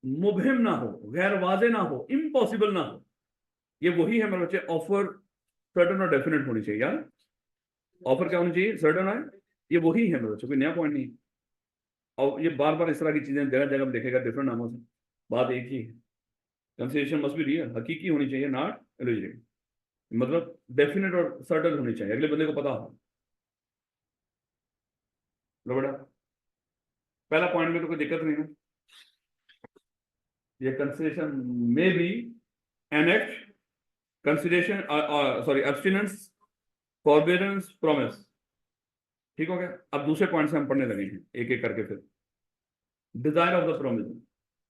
मुबहिम ना हो, गैर वाजे ना हो, इम्पॉसिबल ना हो। ये वही है मेरे बच्चे, ऑफर सर्टन और डेफिनेट होनी चाहिए यार। ऑफर क्या होनी चाहिए? सर्टन है। ये वही है मेरे बच्चों, कोई नया पॉइंट नहीं। और ये बार बार इस तरह की चीजें जगह जगह देखेगा डिफरेंट नामों से, बात एक ही है। कंसिडरेशन मस्ट बी रियल, हकीकी होनी चाहिए, नॉट इल्यूजनरी। मतलब डेफिनेट और सर्टन होनी चाहिए, अगले बंदे को पता हो। लो बेटा, पहला पॉइंट में तो कोई दिक्कत नहीं है। ये consideration may be an act, consideration sorry abstinence, forbearance, promise. ठीक हो गया। अब दूसरे पॉइंट से हम पढ़ने लगे हैं एक एक करके। फिर desire of the promisor,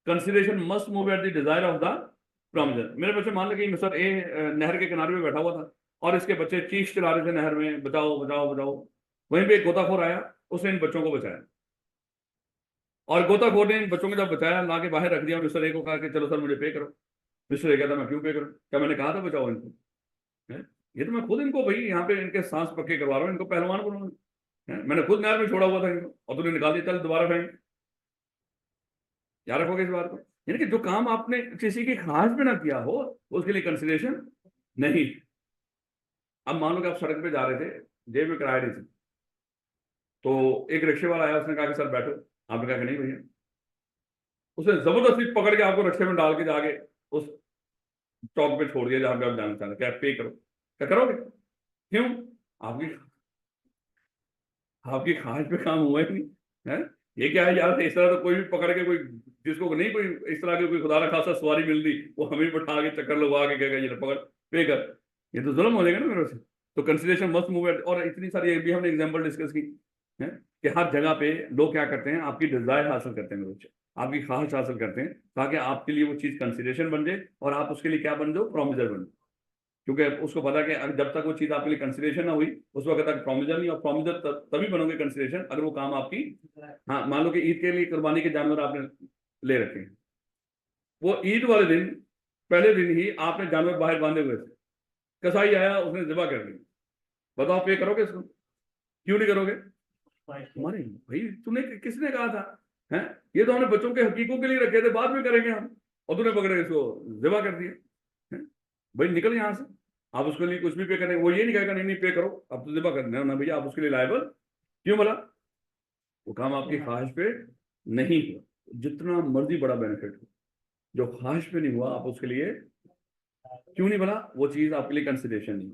consideration must move at the desire of the promisor. मेरे बच्चे मान लगे मिस्टर ए नहर के किनारे में बैठा हुआ था, और इसके बच्चे चीख चला रहे थे नहर में, बचाओ बचाओ बचाओ। वहीं पे एक गोताखोर आया, उसने इन बच्चों को बचाया, और गोताखोर ने इन बच्चों को जब बचाया, ला के बाहर रख दिया, मिस्टर ए को कहा कि चलो सर मुझे पे करो। मिस्टर ए कहता मैं क्यों पे करूं, क्या मैंने कहा था बचाओ इनको? है? ये तो मैं खुद इनको भाई यहाँ पे इनके सांस पक्के करवा रहा हूँ, इनको पहलवान बनाऊंगा। मैंने खुद नहर में छोड़ा हुआ था इनको, और तूने निकाल दिया, चल दोबारा फेंक। याद रखोगे इस बात को। यानी कि जो काम आपने किसी की ख्वाहिश में ना किया हो, उसके लिए कंसिडरेशन नहीं। अब मान लो कि आप सड़क पे जा रहे थे, जेब में किराया नहीं थी, तो एक रिक्शे वाला आया, उसने कहा कि सर बैठो। आपने कहा कि नहीं भैया। उसने जबरदस्ती पकड़ के आपको रिक्शे में डाल के जाके उस चौक पे छोड़ दिया जहां पे आप जाना चाहते, क्या पे करो, क्या करोगे? क्यों? आपकी आपकी ख्वाहिश पे काम हुआ ही नहीं है। ये क्या है यार, इस तरह तो कोई भी पकड़ के, कोई जिसको नहीं, कोई इस तरह की कोई खुदा ना खासा सवारी मिल रही, वो हमें बैठा के चक्कर लगवा के कहेगा ये पकड़ पे कर, ये तो जुल्म हो जाएगा ना मेरे से। तो कंसिडरेशन मस्ट मूव। और इतनी सारी भी हमने एग्जांपल डिस्कस की है कि हर जगह पे लोग क्या करते हैं, आपकी डिजायर हासिल करते हैं मेरे बच्चे, आपकी ख्वाहिश हासिल करते हैं, ताकि आपके लिए वो चीज कंसिडरेशन बन जाए, और आप उसके लिए क्या बन जाओ, प्रोमिजर बन जाओ। क्योंकि उसको पता है कि जब तक वो चीज आपके लिए कंसिडरेशन ना हुई, उस वक्त तक प्रोमिजर नहीं, और प्रोमिजर तभी बनोगे कंसिडरेशन अगर वो काम आपकी। हाँ, मान लो कि ईद के लिए कुर्बानी के जानवर आपने ले रखे हैं, वो ईद वाले दिन, पहले दिन ही आपने जानवर बाहर बांधे हुए थे, कसाई आया, उसने ज़िबा कर दी, बताओ पे करोगे इसको? क्यों नहीं करोगे? हमारे भाई तूने किसने कहा था? हैं? ये तो हमने बच्चों के हकीकों के लिए रखे थे, बाद में करेंगे हम, और तूने पकड़े इसको ज़िबा कर दिया। हैं? भाई निकल यहाँ से। आप उसके लिए कुछ भी पे करेंगे, वो ये नहीं कहेगा नहीं नहीं पे करो, अब तो ज़िबा करना है ना भैया, आप उसके लिए लायबल। क्यों बोला? वो काम आपकी ख्वाहिश पे नहीं हुआ, जितना मर्जी बड़ा बेनिफिट हो, जो ख्वाहिश पे नहीं हुआ, आप उसके लिए क्यों नहीं बना, वो चीज आपके लिए कंसिडरेशन नहीं।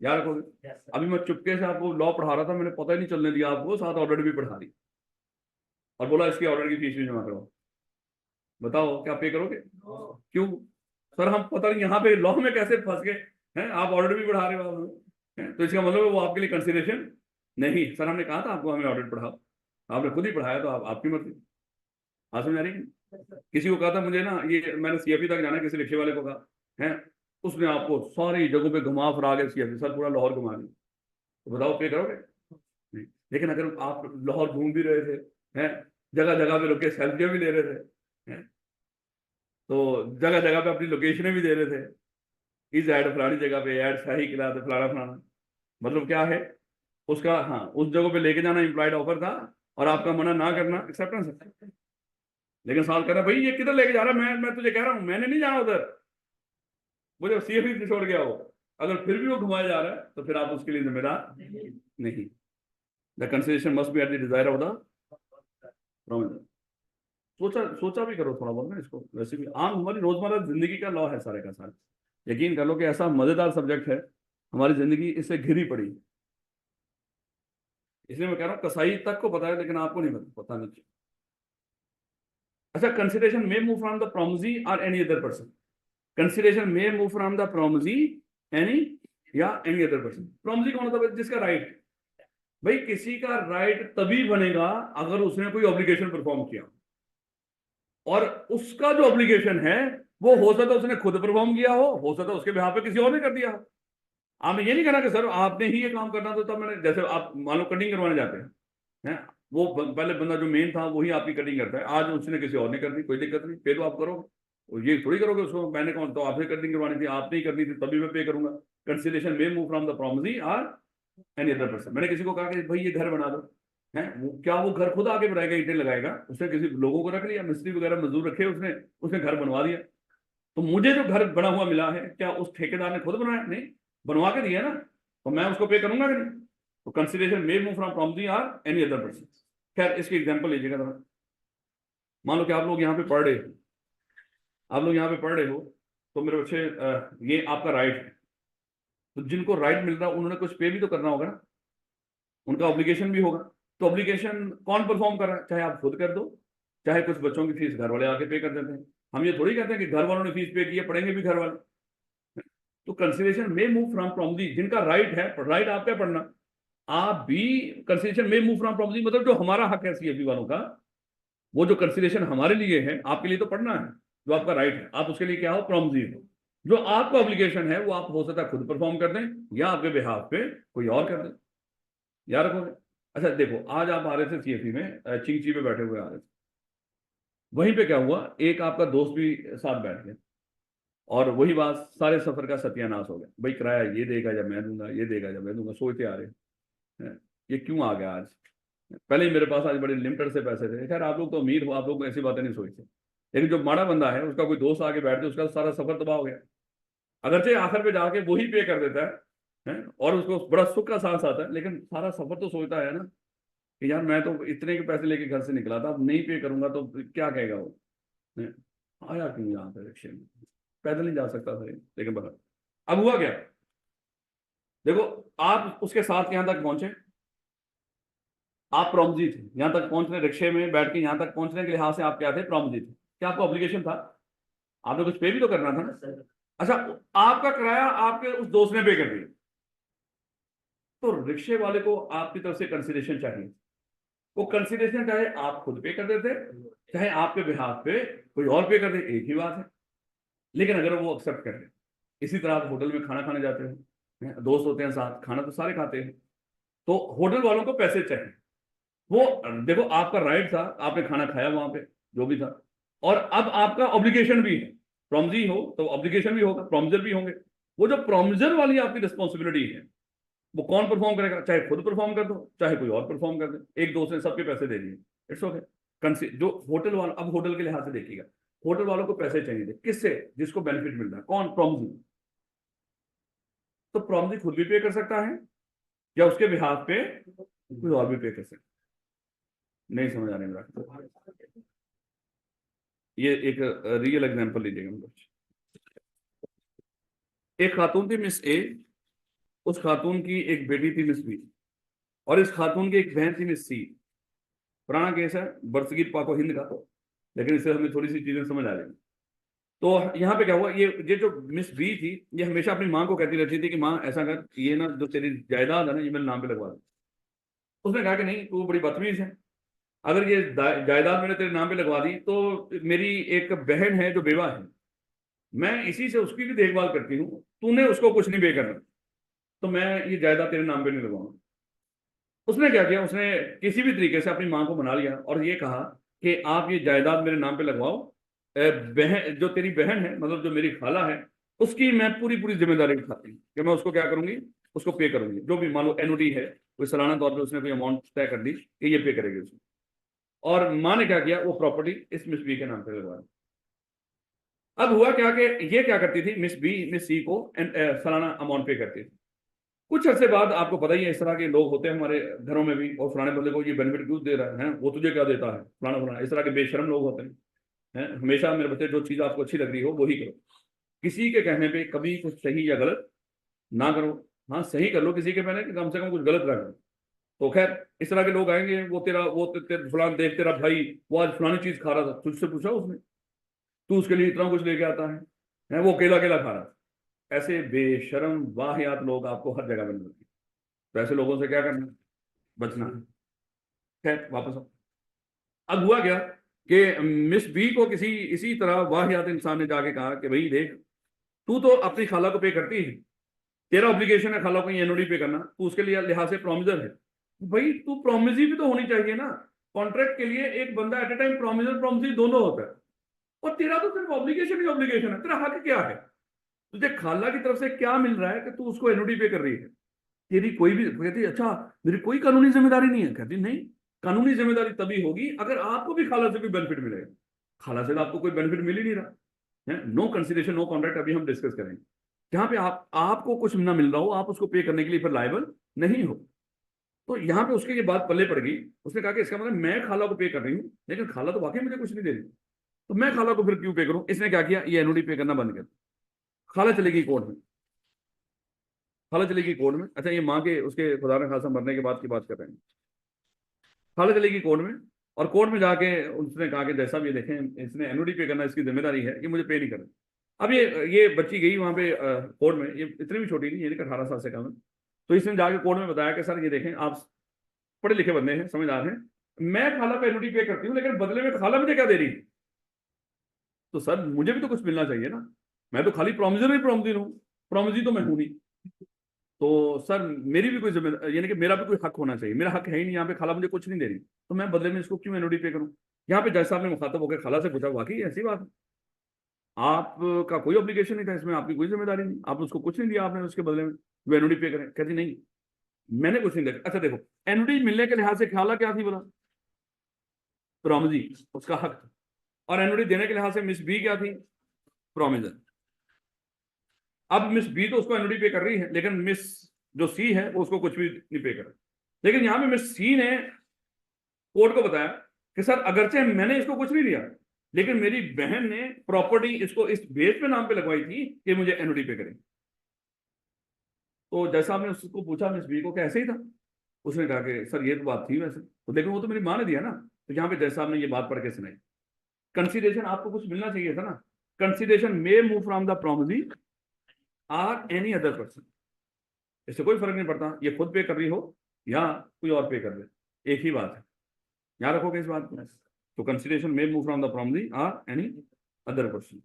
याद रखोगे। अभी मैं चुपके से आपको लॉ पढ़ा रहा था, मैंने पता ही नहीं चलने दिया आपको, साथ ऑर्डर भी पढ़ा दी, और बोला इसकी ऑर्डर की फीस भी जमा करो। बताओ क्या पे करोगे? क्यों? सर हम पता नहीं यहाँ पे लॉ में कैसे फंस गए हैं, आप ऑर्डर भी बढ़ा रहे हो हैं? तो इसका मतलब है वो आपके लिए कंसिडरेशन नहीं। सर हमने कहा था आपको हमें ऑर्डर पढ़ाओ, आपने खुद ही पढ़ाया, तो आपकी मर्जी। हाँ समझ आ रही है? किसी को कहा था मुझे ना, ये मैंने सीएफई तक जाना है, किसी रिक्शे वाले को कहा है, उसने आपको सारी जगहों पे घुमा फिरा के सीएफई सर पूरा लाहौर घुमा दिया, तो बताओ पे करोगे? नहीं। लेकिन अगर आप लाहौर घूम भी रहे थे, हैं, जगह जगह पे रुक के सेल्फियां भी ले रहे थे, हैं, तो जगह जगह पे अपनी लोकेशनें भी दे रहे थे, इस ऐड फलानी जगह पे, ऐड शाही किला तो फलाना फलाना, मतलब क्या है उसका, हाँ उस जगह पे लेके जाना इम्प्लॉयड ऑफर था, और आपका मना ना करना एक्सेप्टेंस है। लेकिन साल कह रहा है भाई ये किधर लेके जा रहा है, मैं तुझे कह रहा हूं मैंने नहीं जाना उधर, मुझे सीएफई छोड़ गया हो, अगर फिर भी वो घुमाया जा रहा है तो फिर आप उसके लिए जिम्मेदार नहीं। The consideration must B eight the desire of the prominent. सोचा सोचा भी करो थोड़ा बहुत ना इसको, वैसे भी आम हमारी रोजमर्रा जिंदगी का लॉ है सारे का सारा। यकीन कर लो कि ऐसा मजेदार सब्जेक्ट है, हमारी जिंदगी इससे घिरी पड़ी, इसलिए मैं कह रहा हूँ कसाई तक को पता है लेकिन आपको नहीं पता नहीं। अच्छा, consideration may move from the promisee और any other person, consideration may move from the promisee any या एनी अदर पर्सन। प्रोमिसी कौन होता है? जिसका राइट। भाई किसी का राइट तभी बनेगा अगर उसने कोई ऑब्लिगेशन परफॉर्म किया, और उसका जो ऑब्लिगेशन है वो हो सकता है उसने खुद परफॉर्म किया हो सकता है उसके बिहाफ पे किसी और ने कर दिया हो। आपने ये नहीं कहना कि सर आपने ही ये काम करना था, तब मैंने, जैसे आप मान लो कटिंग करवाने जाते हैं, वो पहले बंदा जो मेन था वही आपकी कटिंग करता है, आज उसने किसी और ने कर दी, कोई दिक्कत नहीं, पे तो आप करो। ये थोड़ी करोगे उसको मैंने कौन तो आपसे कटिंग करवानी थी, आपने ही करनी थी तभी मैं पे करूंगा। Consideration may move from the promisee और एनी अदर पर्सन। मैंने किसी को कहा कि भाई ये घर बना दो, है वो क्या वो घर खुद आके बनाएगा, ईंटें लगाएगा? उसने किसी लोगों को रख लिया, मिस्त्री वगैरह मजदूर रखे, उसने उसने घर बनवा दिया। तो मुझे जो घर बना हुआ मिला है क्या उस ठेकेदार ने खुद बनाया? नहीं, बनवा के दिया ना, तो मैं उसको पे करूंगा कि नहीं? तो consideration may move from promisee और एनी अदर पर्सन। खैर इसकी एग्जांपल लीजिएगा जरा। मान लो कि आप लोग यहाँ पे पढ़ रहे हो, आप लोग यहाँ पे पढ़ रहे हो, तो मेरे बच्चे ये आपका राइट है, तो जिनको राइट मिल रहा है उन्होंने कुछ पे भी तो करना होगा ना, उनका ऑब्लिगेशन भी होगा। तो ऑब्लिगेशन कौन परफॉर्म कर रहा है? चाहे आप खुद कर दो, चाहे कुछ बच्चों की फीस घर वाले आके पे कर देते हैं। हम ये थोड़ी कहते हैं कि घर वालों ने फीस पे की है पढ़ेंगे भी घर वाले। तो consideration may move from promisee, जिनका राइट है, राइट आप क्या पढ़ना, आप भी consideration may move from promisee, मतलब जो हमारा हक है सीएफबी वालों का, वो जो कंसिडरेशन हमारे लिए है आपके लिए तो पढ़ना है, जो आपका राइट है आप उसके लिए क्या हो, प्रोमिसी हो। जो आपका ऑब्लिगेशन है वो आप हो सकता है खुद परफॉर्म कर दें या आपके बिहाफ पे कोई और कर दे। याद रखोगे? अच्छा देखो, आज आप आ रहे थे सीएफई में, चिंची पे बैठे हुए आ रहे थे, वहीं पे क्या हुआ, एक आपका दोस्त भी साथ बैठ गया, और वही बात, सारे सफर का सत्यानाश हो गया। भाई किराया ये देगा या मैं दूंगा, ये देगा या मैं दूंगा, सोचते आ रहे हैं ये क्यों आ गया आज, पहले ही मेरे पास आज बड़े लिमिटेड से पैसे थे। खैर आप लोग तो अमीर हो, आप लोग ऐसी बातें नहीं सोचते, लेकिन जो माड़ा बंदा है उसका कोई दोस्त आके बैठ जाए, उसका सारा सफर तबाह हो गया। अगरचे आखिर पे जाके वही पे कर देता है, और उसको बड़ा सुख का सांस आता है, लेकिन सारा सफर तो सोचता है ना कि यार मैं तो इतने के पैसे लेके घर से निकला था, अब नहीं पे करूंगा तो क्या कहेगा वो, हैं? आया क्यों यहाँ पे रिक्शे में, पैदल नहीं जा सकता था ये। लेकिन बता अब हुआ क्या, देखो आप उसके साथ यहाँ तक पहुंचे, आप प्रोमिसी थे, यहाँ तक पहुंचने रिक्शे में बैठ के यहाँ तक पहुंचने के लिहाज से आप क्या थे, प्रोमिसी थे। क्या आपको ऑब्लिगेशन था? आपने कुछ पे भी तो करना था ना। अच्छा, आपका किराया आपके उस दोस्त ने पे कर दिया, तो रिक्शे वाले को आपकी तरफ से कंसिडरेशन चाहिए। वो कंसिडरेशन चाहे आप खुद पे कर देते, चाहे आपके बिहाफ पे कोई और पे कर दे, एक ही बात है। लेकिन अगर वो एक्सेप्ट कर ले, इसी तरह आप होटल में खाना खाने जाते हैं, दोस्त होते हैं साथ, खाना तो सारे खाते हैं, तो होटल वालों को पैसे चाहिए। वो देखो आपका राइट था, आपने खाना खाया वहां पे जो भी था, और अब आपका ऑब्लिगेशन भी है। प्रोमिसी हो तो ऑब्लिगेशन भी होगा, प्रोमिसर भी होंगे। वो जो प्रोमिसर वाली आपकी रिस्पॉन्सिबिलिटी है वो कौन परफॉर्म करेगा? चाहे खुद परफॉर्म कर दो, चाहे कोई और परफॉर्म कर दे। एक दोस्त ने सबके पैसे दे दिए, इट्स ओके। जो होटल वाला, अब होटल के लिहाज से देखिएगा, होटल वालों को पैसे चाहिए थे, किससे? जिसको बेनिफिट मिल रहा है, कौन? प्रोमिसी। तो प्रोमिसी खुद भी पे कर सकता है या उसके बिहाफ पे कोई और भी पे कर सकता है। नहीं समझ आ रही मेरा, ये एक रियल एग्जांपल लीजिएगा। मतलब एक खातून थी मिस ए, उस खातून की एक बेटी थी मिस बी, और इस खातून की एक बहन थी मिस सी। पुराना केस है, बरसगीर पाको हिंद का, लेकिन इससे हमें थोड़ी सी चीजें समझ आ जाएंगी। तो यहाँ पे क्या हुआ, ये जो मिस बी थी ये हमेशा अपनी माँ को कहती रहती थी कि माँ ऐसा कर, ये ना जो तेरी जायदाद है ना ये मेरे नाम पे लगवा दे। उसने कहा कि नहीं, तू बड़ी बदतमीज है, अगर ये जायदाद मैंने तेरे नाम पे लगवा दी तो मेरी एक बहन है जो बेवा है, मैं इसी से उसकी भी देखभाल करती हूँ, तूने उसको कुछ नहीं पे करना, तो मैं ये जायदाद तेरे नाम पे नहीं लगवाऊंगा। उसने क्या किया, उसने किसी भी तरीके से अपनी माँ को मना लिया और ये कहा कि आप ये जायदाद मेरे नाम पे लगवाओ, बहन जो तेरी बहन है, मतलब जो मेरी खाला है, उसकी मैं पूरी पूरी जिम्मेदारी उठाती हूँ कि मैं उसको क्या करूंगी, उसको पे करूंगी। जो भी मान लो एनुटी है, कोई सालाना तौर पे उसने कोई अमाउंट तय कर दी कि ये पे करेगी उसको। और माँ ने क्या किया, वो प्रॉपर्टी इस मिस बी के नाम पे लगवा दी। अब हुआ क्या कि ये क्या करती थी, मिस बी मिस सी को सालाना अमाउंट पे करती थी। कुछ अर्से बाद आपको पता ही है, इस तरह के लोग होते हैं हमारे घरों में भी, और फलाने बंदे को ये बेनिफिट क्यों दे रहा है, वो तुझे क्या देता है, फलाना फलाना, इस तरह के बेशरम लोग होते हैं। हमेशा मेरे बच्चे जो चीज़ आपको अच्छी लग रही हो वही करो, किसी के कहने पे कभी कुछ सही या गलत ना करो। हाँ, सही कर लो किसी के कहने, कम से कम कुछ गलत ना करो। तो खैर, इस तरह के लोग आएंगे, वो तेरा वो फलान देख, तेरा भाई वो आज फलानी चीज खा रहा था, तुझसे पूछा उसने, तू उसके लिए इतना कुछ लेके आता है, वो अकेला अकेला खा रहा था। ऐसे बेशरम वाहियात लोग आपको हर जगह मिल जाते हैं। तो ऐसे लोगों से क्या करना, बचना है। खैर वापस आओ। अब हुआ क्या कि मिस बी को किसी इसी तरह वाहियात इंसान ने जाके कहा कि भाई देख, तू तो अपनी खाला को पे करती है, तेरा ऑब्लिगेशन है खाला को एनओडी पे करना, तू उसके लिए लिहाज से प्रोमिजर है। भाई तू प्रोमिजी भी तो होनी चाहिए ना। कॉन्ट्रैक्ट के लिए एक बंदा एट ए टाइम प्रोमिजर प्रोमिजी दोनों होता है, और तेरा तो सिर्फ ऑब्लिगेशन ही ऑब्लिगेशन है, तेरा हक क्या है, तुझे खाला की तरफ से क्या मिल रहा है कि तू उसको एनओडी पे कर रही है। तेरी कोई भी कहती है, अच्छा मेरी कोई कानूनी जिम्मेदारी नहीं है, कहती नहीं, कानूनी जिम्मेदारी तभी होगी अगर आपको भी खाला से कोई बेनिफिट मिलेगा। खाला से तो आपको कोई बेनिफिट मिल ही नहीं रहा है। नो कंसिडरेशन नो कॉन्ट्रैक्ट अभी हम डिस्कस करेंगे, जहां पे आपको कुछ ना मिल रहा हो, आप उसको पे करने के लिए फिर लायबल नहीं हो। तो यहाँ पे उसके ये बात पल्ले पड़ गई, उसने कहा कि इसका मतलब मैं खाला को पे कर रही हूँ, लेकिन खाला तो वाकई मुझे कुछ नहीं दे रही, तो मैं खाला को फिर क्यों पे करूं। इसने क्या किया, ये एनओडी पे करना बंद कर। खाला चलेगी कोर्ट में, खाला चलेगी कोर्ट में। अच्छा, ये माँ के उसके खुदा न खासा मरने के बाद की बात कर रहे हैं। खाला चलेगी कोर्ट में, और कोर्ट में जाके उसने कहा कि जैसा भी देखें, इसने एनओडी पे करना इसकी जिम्मेदारी है, ये मुझे पे नहीं करना। अब ये बच्ची गई वहां पे कोर्ट में, ये इतनी भी छोटी नहीं, ये 18 साल से कम है। तो इसने जाके कोर्ट में बताया कि सर ये देखें, आप पढ़े लिखे बंदे हैं, समझदार हैं, मैं खाला पे एनओडी पे करती हूँ, लेकिन बदले में खाला मुझे क्या दे रही है। तो सर मुझे भी तो कुछ मिलना चाहिए ना, मैं तो खाली प्रोमिजर ही प्रोमिजर हूँ, प्रोमिजी तो मैं हूं नहीं। तो सर मेरी भी कोई जिम्मेदारी, यानी कि मेरा भी कोई हक होना चाहिए, मेरा हक है ही नहीं, यहाँ पे खाला मुझे कुछ नहीं दे रही, तो मैं बदले में इसको क्यों एनओडी पे करूँ। यहाँ पे जज साहब ने मुखातब होकर खाला से पूछा, वाकई ऐसी बात है, आपका कोई ऑब्लिगेशन नहीं था इसमें, आपकी कोई जिम्मेदारी नहीं, आपने उसको कुछ नहीं दिया आपने उसके बदले में, वो एनओडी पे करें। कहती नहीं, मैंने कुछ नहीं देखा। अच्छा देखो, एनओडी मिलने के लिहाज से खाला क्या थी बोला, प्रोमिजी, उसका हक था। और एनओडी देने के लिहाज से मिस बी क्या थी, प्रोमिजर। अब मिस बी तो उसको एनओडी पे कर रही है, लेकिन मिस जो सी है वो उसको कुछ भी नहीं पे कर रही। लेकिन यहां पे मिस सी ने कोर्ट को बताया कि सर अगरचे मैंने इसको कुछ नहीं दिया, लेकिन मेरी बहन ने प्रॉपर्टी इसको इस बेस पे नाम पे लगवाई थी कि मुझे एनओडी पे करें। तो जैसा आपने उसको पूछा मिस बी को कि ऐसे ही था, उसने कहा कि सर ये तो बात थी वैसे, तो लेकिन वो तो मेरी माँ ने दिया ना। तो यहाँ पे जैसा साहब ने ये बात पढ़ के सुनाई, कंसिडरेशन आपको कुछ मिलना चाहिए था ना। Consideration may move from the promisee or any other person, इससे कोई फर्क नहीं पड़ता ये खुद पे कर रही हो या कोई और पे कर दे, एक ही बात है, याद रखोगे इस बात को। तो consideration may move from the promisee or any other person,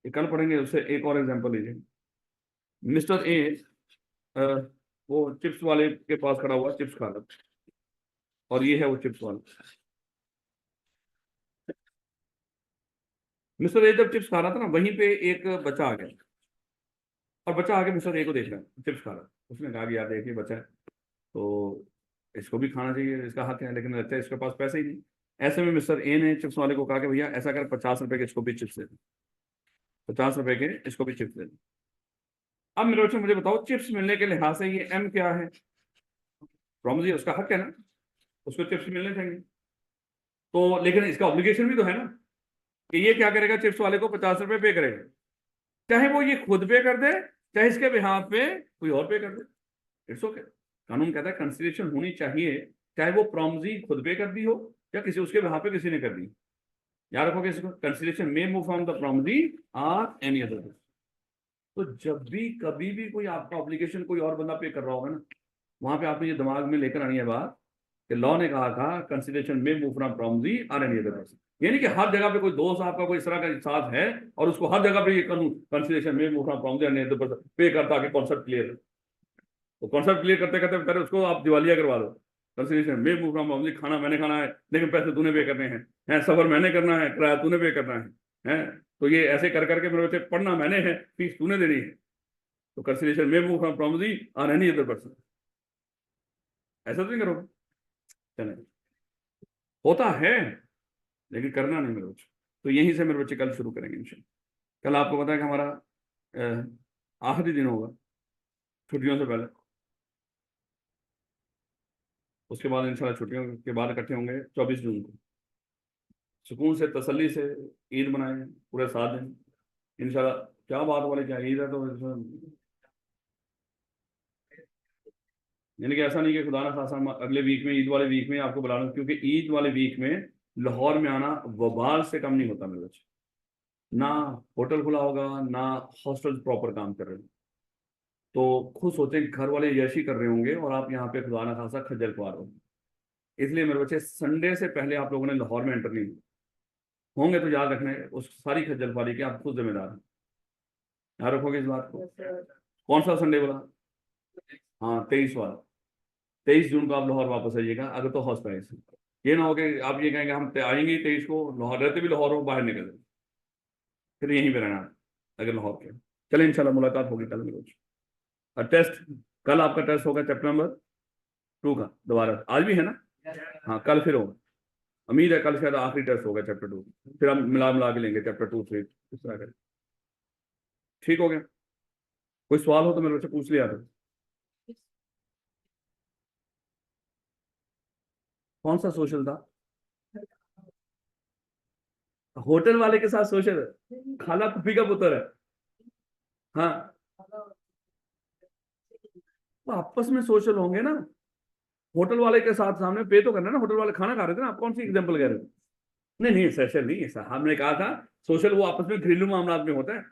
कल पढ़ेंगे उससे एक और एग्जांपल लीजिए। मिस्टर ए वो चिप्स वाले के पास खड़ा हुआ, चिप्स खा रहा, और ये है वो चिप्स वाला। मिस्टर ए जब चिप्स खा रहा था ना, वहीं पे एक बच्चा आ गया, और बच्चा आके मिस्टर ए को देख रहा है चिप्स खा रहा है। उसने कहा कि यार देखिए बच्चा है, तो इसको भी खाना चाहिए, इसका हक है, लेकिन लगता है इसके पास पैसे ही नहीं। ऐसे में मिस्टर ए ने चिप्स वाले को कहा कि भैया ऐसा कर, 50 रुपए के इसको भी चिप्स दे दो, 50 रुपए के इसको भी चिप्स दे दो। अब मेरे बच्चे मुझे बताओ, चिप्स मिलने के लिहाज से ये एम क्या है, प्रॉमिस, उसका हक है ना, उसको चिप्स मिलने चाहिए। तो लेकिन इसका ऑब्लिगेशन भी तो है ना, कि ये क्या करेगा, चिप्स वाले को 50 रुपए पे करेगा, चाहे वो ये खुद पे कर दे, चाहे इसके बिहाफ पे कोई और पे कर दे, इट्स ओके। कानून कहता है कंसिडरेशन होनी चाहिए, चाहे वो प्रॉमिजी खुद पे कर दी हो या किसी उसके बिहाफ पे किसी ने कर दी। याद रखोगे इसको, consideration may move from the promisee or any other. तो जब भी कभी भी कोई आपका ऑब्लिगेशन कोई और बंदा पे कर रहा होगा ना, वहां पे आपने ये दिमाग में लेकर आनी है बात कि लॉ ने कहा था consideration may move from promisee or any other person. यानी कि हर जगह पे कोई दोस्त आपका कोई इस तरह का साथ है, और उसको हर जगह पे ये कानून consideration may move from promisee or any other person पे करता कि कॉन्सेप्ट क्लियर है। तो कॉन्सेप्ट क्लियर करते करते पहले उसको आप दिवालिया करवा दो। कंसिडरेशन में मूव फ्रॉम प्रॉमिजी, खाना मैंने खाना है लेकिन पैसे तूने पे करने हैं, सफर मैंने करना है, किराया तूने पे करना है। तो ये ऐसे कर करके मेरे बच्चे, पढ़ना मैंने है, फीस तूने देनी है। तो consideration may move from promisee or any other person. ऐसा तो नहीं करोगे? चले, होता है लेकिन करना नहीं मेरे बच्चे। तो यहीं से मेरे बच्चे कल शुरू करेंगे इंशाल्लाह। कल आपको पता है कि हमारा आखिरी दिन होगा छुट्टियों से पहले। उसके बाद इंशाल्लाह छुट्टियों के बाद इकट्ठे होंगे 24 जून को, सुकून से तसल्ली से ईद मनाएंगे पूरे 7 दिन इंशाल्लाह। क्या बात वाले, क्या ईद है तो यानी कि ऐसा नहीं कि खुदा ना खासा अगले वीक में, ईद वाले वीक में आपको बुला लूं, क्योंकि ईद वाले वीक में लाहौर में आना वबाल से कम नहीं होता मेरे बच्चे। ना होटल खुला होगा, ना हॉस्टल प्रॉपर काम कर रहे हैं। तो खुद सोचें घर वाले यशी कर रहे होंगे और आप यहाँ पे खुदा ना खासा खज्जल खुआर हो। इसलिए मेरे बच्चे संडे से पहले आप लोगों ने लाहौर में एंटर नहीं होंगे तो याद रखना है उस सारी खज्जल खुआरी के आप खुद जिम्मेदार हैं। याद रखोगे इस बात को? कौन सा संडे बोला? हाँ, 23 वाला। 23 जून को आप लाहौर वापस आइएगा, अगर तो हौस प्राइस। ये ना हो कि आप ये कहेंगे हम आएंगे 23 को, लाहौर रहते भी लाहौर हो, बाहर निकल जाए, फिर यहीं पे रहना अगर लाहौर के। चले इंशाल्लाह मुलाकात होगी कल में रोज। और टेस्ट, कल आपका टेस्ट होगा चैप्टर नंबर 2 का दोबारा, आज भी है ना? हाँ, कल फिर होगा। उम्मीद है कल शायद आखिरी टेस्ट होगा चैप्टर 2, फिर हम मिला मिला के लेंगे चैप्टर 2 3 इस तरह करें। ठीक हो गया? कोई सवाल हो तो मेरे बच्चे पूछ लिया था। कौन सा सोशल था? होटल वाले के साथ सोशल? खाला पुफी का पुत्र है। हाँ, तो आपस में सोशल होंगे ना। होटल वाले के साथ सामने पे तो करना ना, होटल वाले खाना खा रहे थे ना, आप कौन सी एग्जांपल कह रहे थे? नहीं नहीं, सोशल नहीं, ऐसा हमने कहा था। सोशल वो आपस में घरेलू मामला में होता है।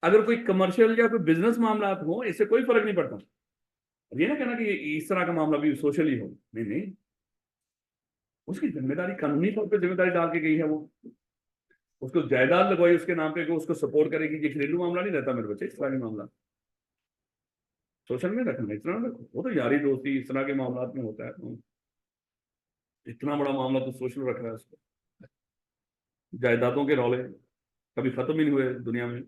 अगर कोई कमर्शियल या कोई बिजनेस मामला हो, इससे कोई फर्क नहीं पड़ता। ये ना कहना कि इस तरह का मामला भी सोशल ही हो, नहीं नहीं। उसकी जिम्मेदारी कानूनी तौर पे जिम्मेदारी डाल के गई है वो। उसको जायदाद लगवाई उसके नाम पे कि उसको सपोर्ट करेगी, ये घरेलू मामला नहीं रहता मेरे बच्चे, इस तरह का मामला सोशल में रखना, इतना ना रखो। वो तो यारी दोस्ती इस तरह के मामला में होता है। तो इतना बड़ा मामला तो सोशल रख रहा है उसको। जायदादों के रौले कभी खत्म ही नहीं हुए दुनिया में।